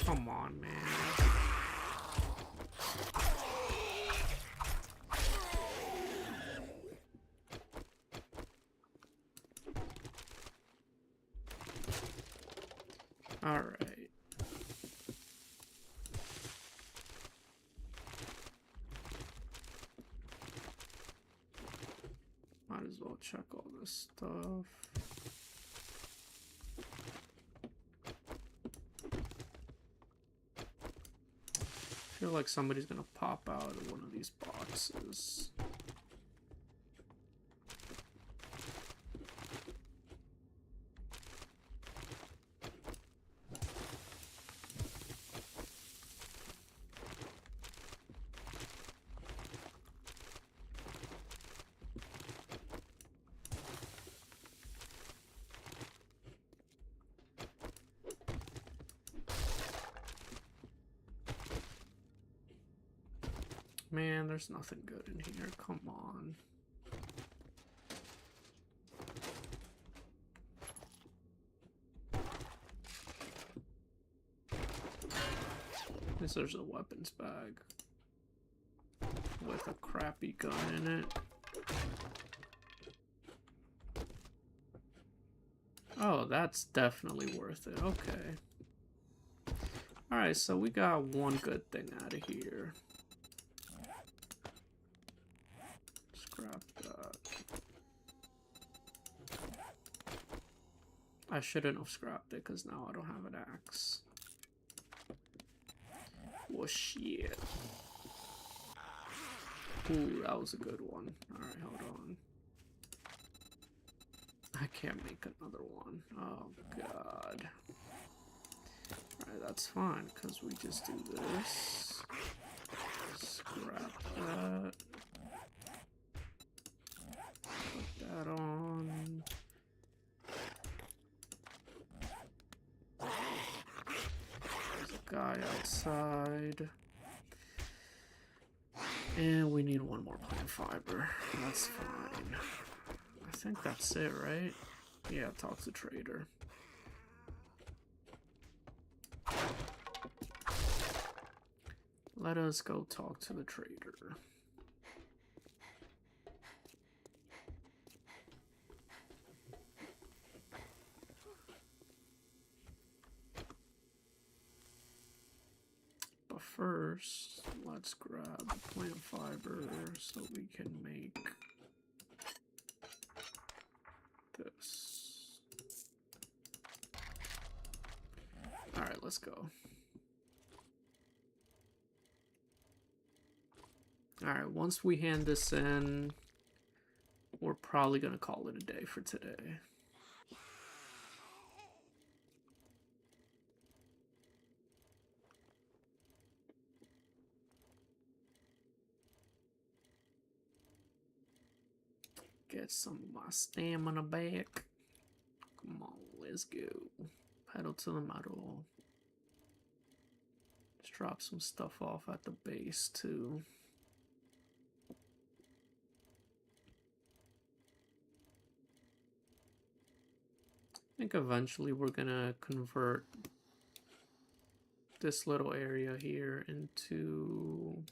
Come on, man. All right. Might as well check all this stuff. I feel like somebody's gonna pop out of one of these boxes. Man, there's nothing good in here. Come on. At least there's a weapons bag with a crappy gun in it. Oh, that's definitely worth it. Okay. Alright, so we got one good thing out of here. Scrap that. I shouldn't have scrapped it because now I don't have an axe. Oh shit. Ooh, that was a good one. Alright, hold on. I can't make another one. Oh god. Alright, that's fine because we just do this. Scrap that. Put that on. There's a guy outside. And we need one more plant fiber. That's fine. I think that's it, right? Yeah, talk to trader. Let us go talk to the trader. But first, let's grab the plant fiber so we can make this. Alright, let's go. Alright, once we hand this in, we're probably gonna call it a day for today. Get some of my stamina back. Come on, let's go. Pedal to the metal. Let's drop some stuff off at the base too. I think eventually we're gonna convert this little area here into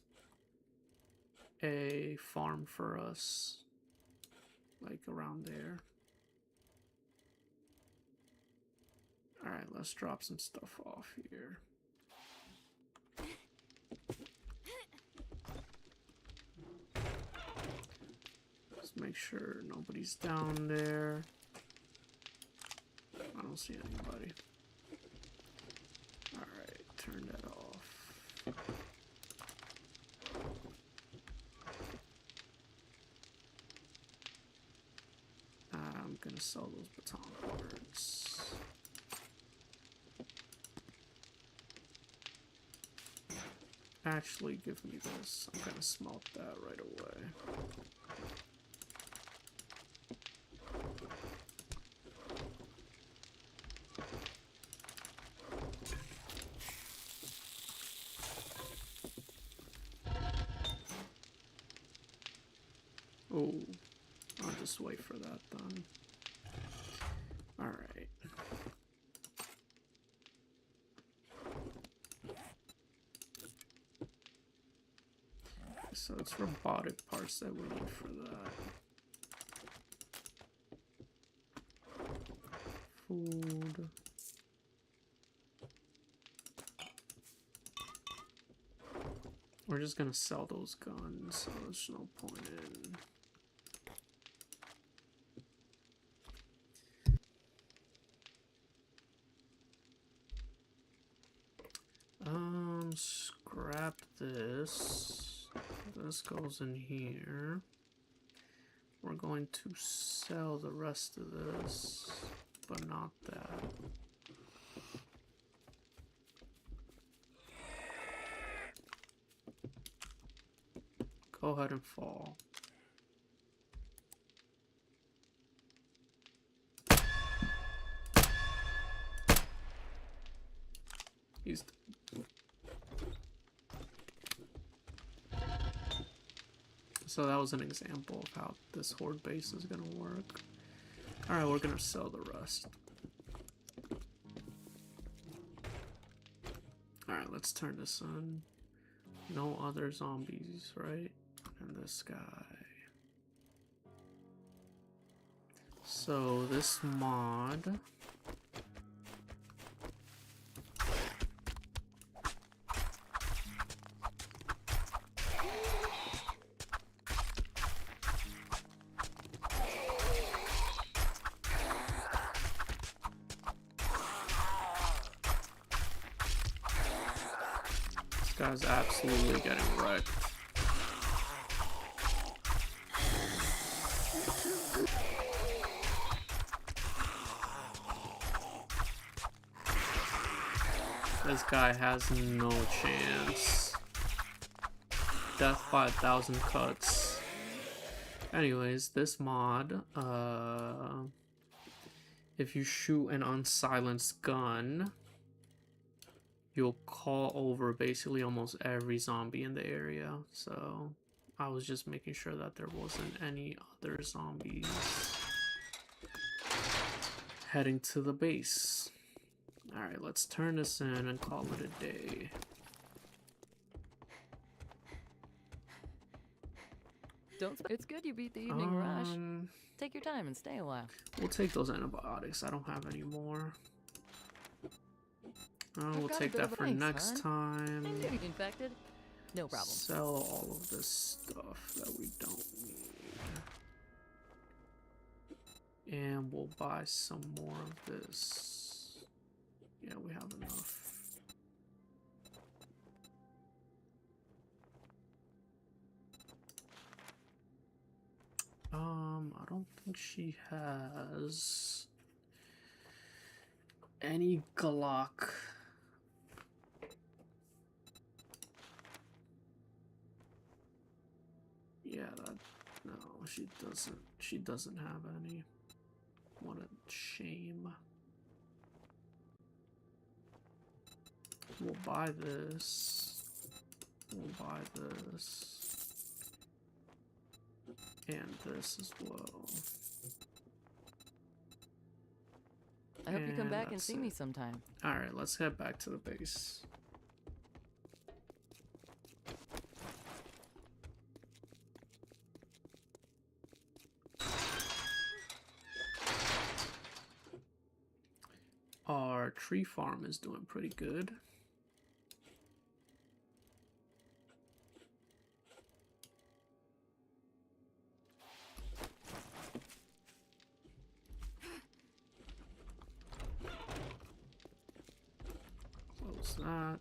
a farm for us. Like around there. Alright, let's drop some stuff off here. Let's make sure nobody's down there. I don't see anybody. Alright, turn that off. I'm gonna sell those baton parts. Actually, give me this. I'm gonna smelt that right away. Oh, I'll just wait for that then. Alright. So it's robotic parts that we need for that. Food. We're just gonna sell those guns, so there's no point in. Scrap this. This goes in here. We're going to sell the rest of this, but not that. Go ahead and fall. He's so that was an example of how this horde base is gonna work. Alright, we're gonna sell the rest. Alright, let's turn this on. No other zombies, right? And this guy. So this mod. This guy's absolutely getting wrecked. This guy has no chance. Death by 1,000 cuts. Anyways, this mod, if you shoot an unsilenced gun, you'll call over basically almost every zombie in the area. So I was just making sure that there wasn't any other zombies heading to the base. Alright, let's turn this in and call it a day. It's good you beat the evening rush. Take your time and stay a while. We'll take those antibiotics. I don't have any more. We'll take that for next time. Infected? No problem. Sell all of this stuff that we don't need. And we'll buy some more of this. Yeah, we have enough. I don't think she has any Glock. Yeah, no, she doesn't. She doesn't have any. What a shame. We'll buy this. We'll buy this. And this as well. I hope you come back and see me sometime. Alright, let's head back to the base. Our tree farm is doing pretty good. Close that.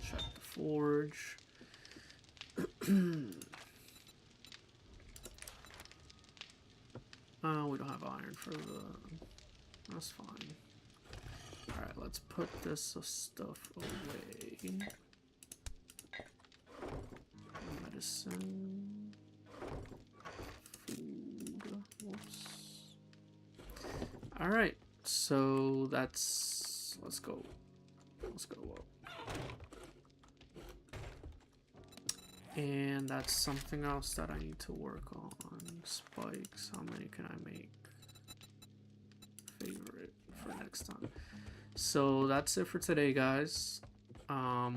Check the forge. We don't have iron for the... That's fine. Alright, let's put this stuff away. Medicine. Food. Whoops. Alright, so that's... Let's go. Let's go up. And that's something else that I need to work on. Spikes. How many can I make? Favorite for next time. So that's it for today, guys.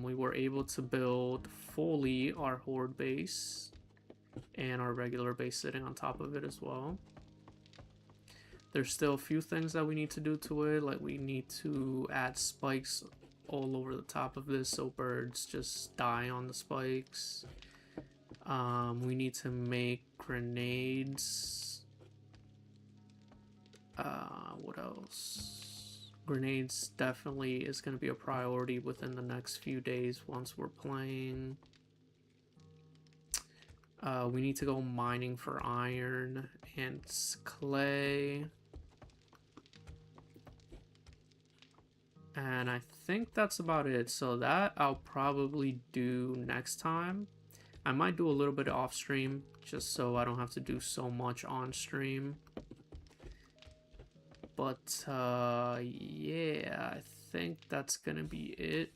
We were able to build fully our horde base and our regular base sitting on top of it as well. There's still a few things that we need to do to it, like we need to add spikes all over the top of this so birds just die on the spikes. We need to make grenades. What else? Grenades definitely is going to be a priority within the next few days once we're playing. We need to go mining for iron and clay. And I think that's about it. So that I'll probably do next time. I might do a little bit off stream just so I don't have to do so much on stream. But yeah, I think that's gonna be it.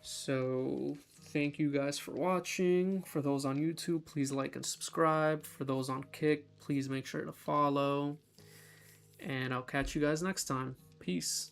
So thank you guys for watching. For those on YouTube, please like and subscribe. For those on Kick, please make sure to follow. And I'll catch you guys next time. Peace.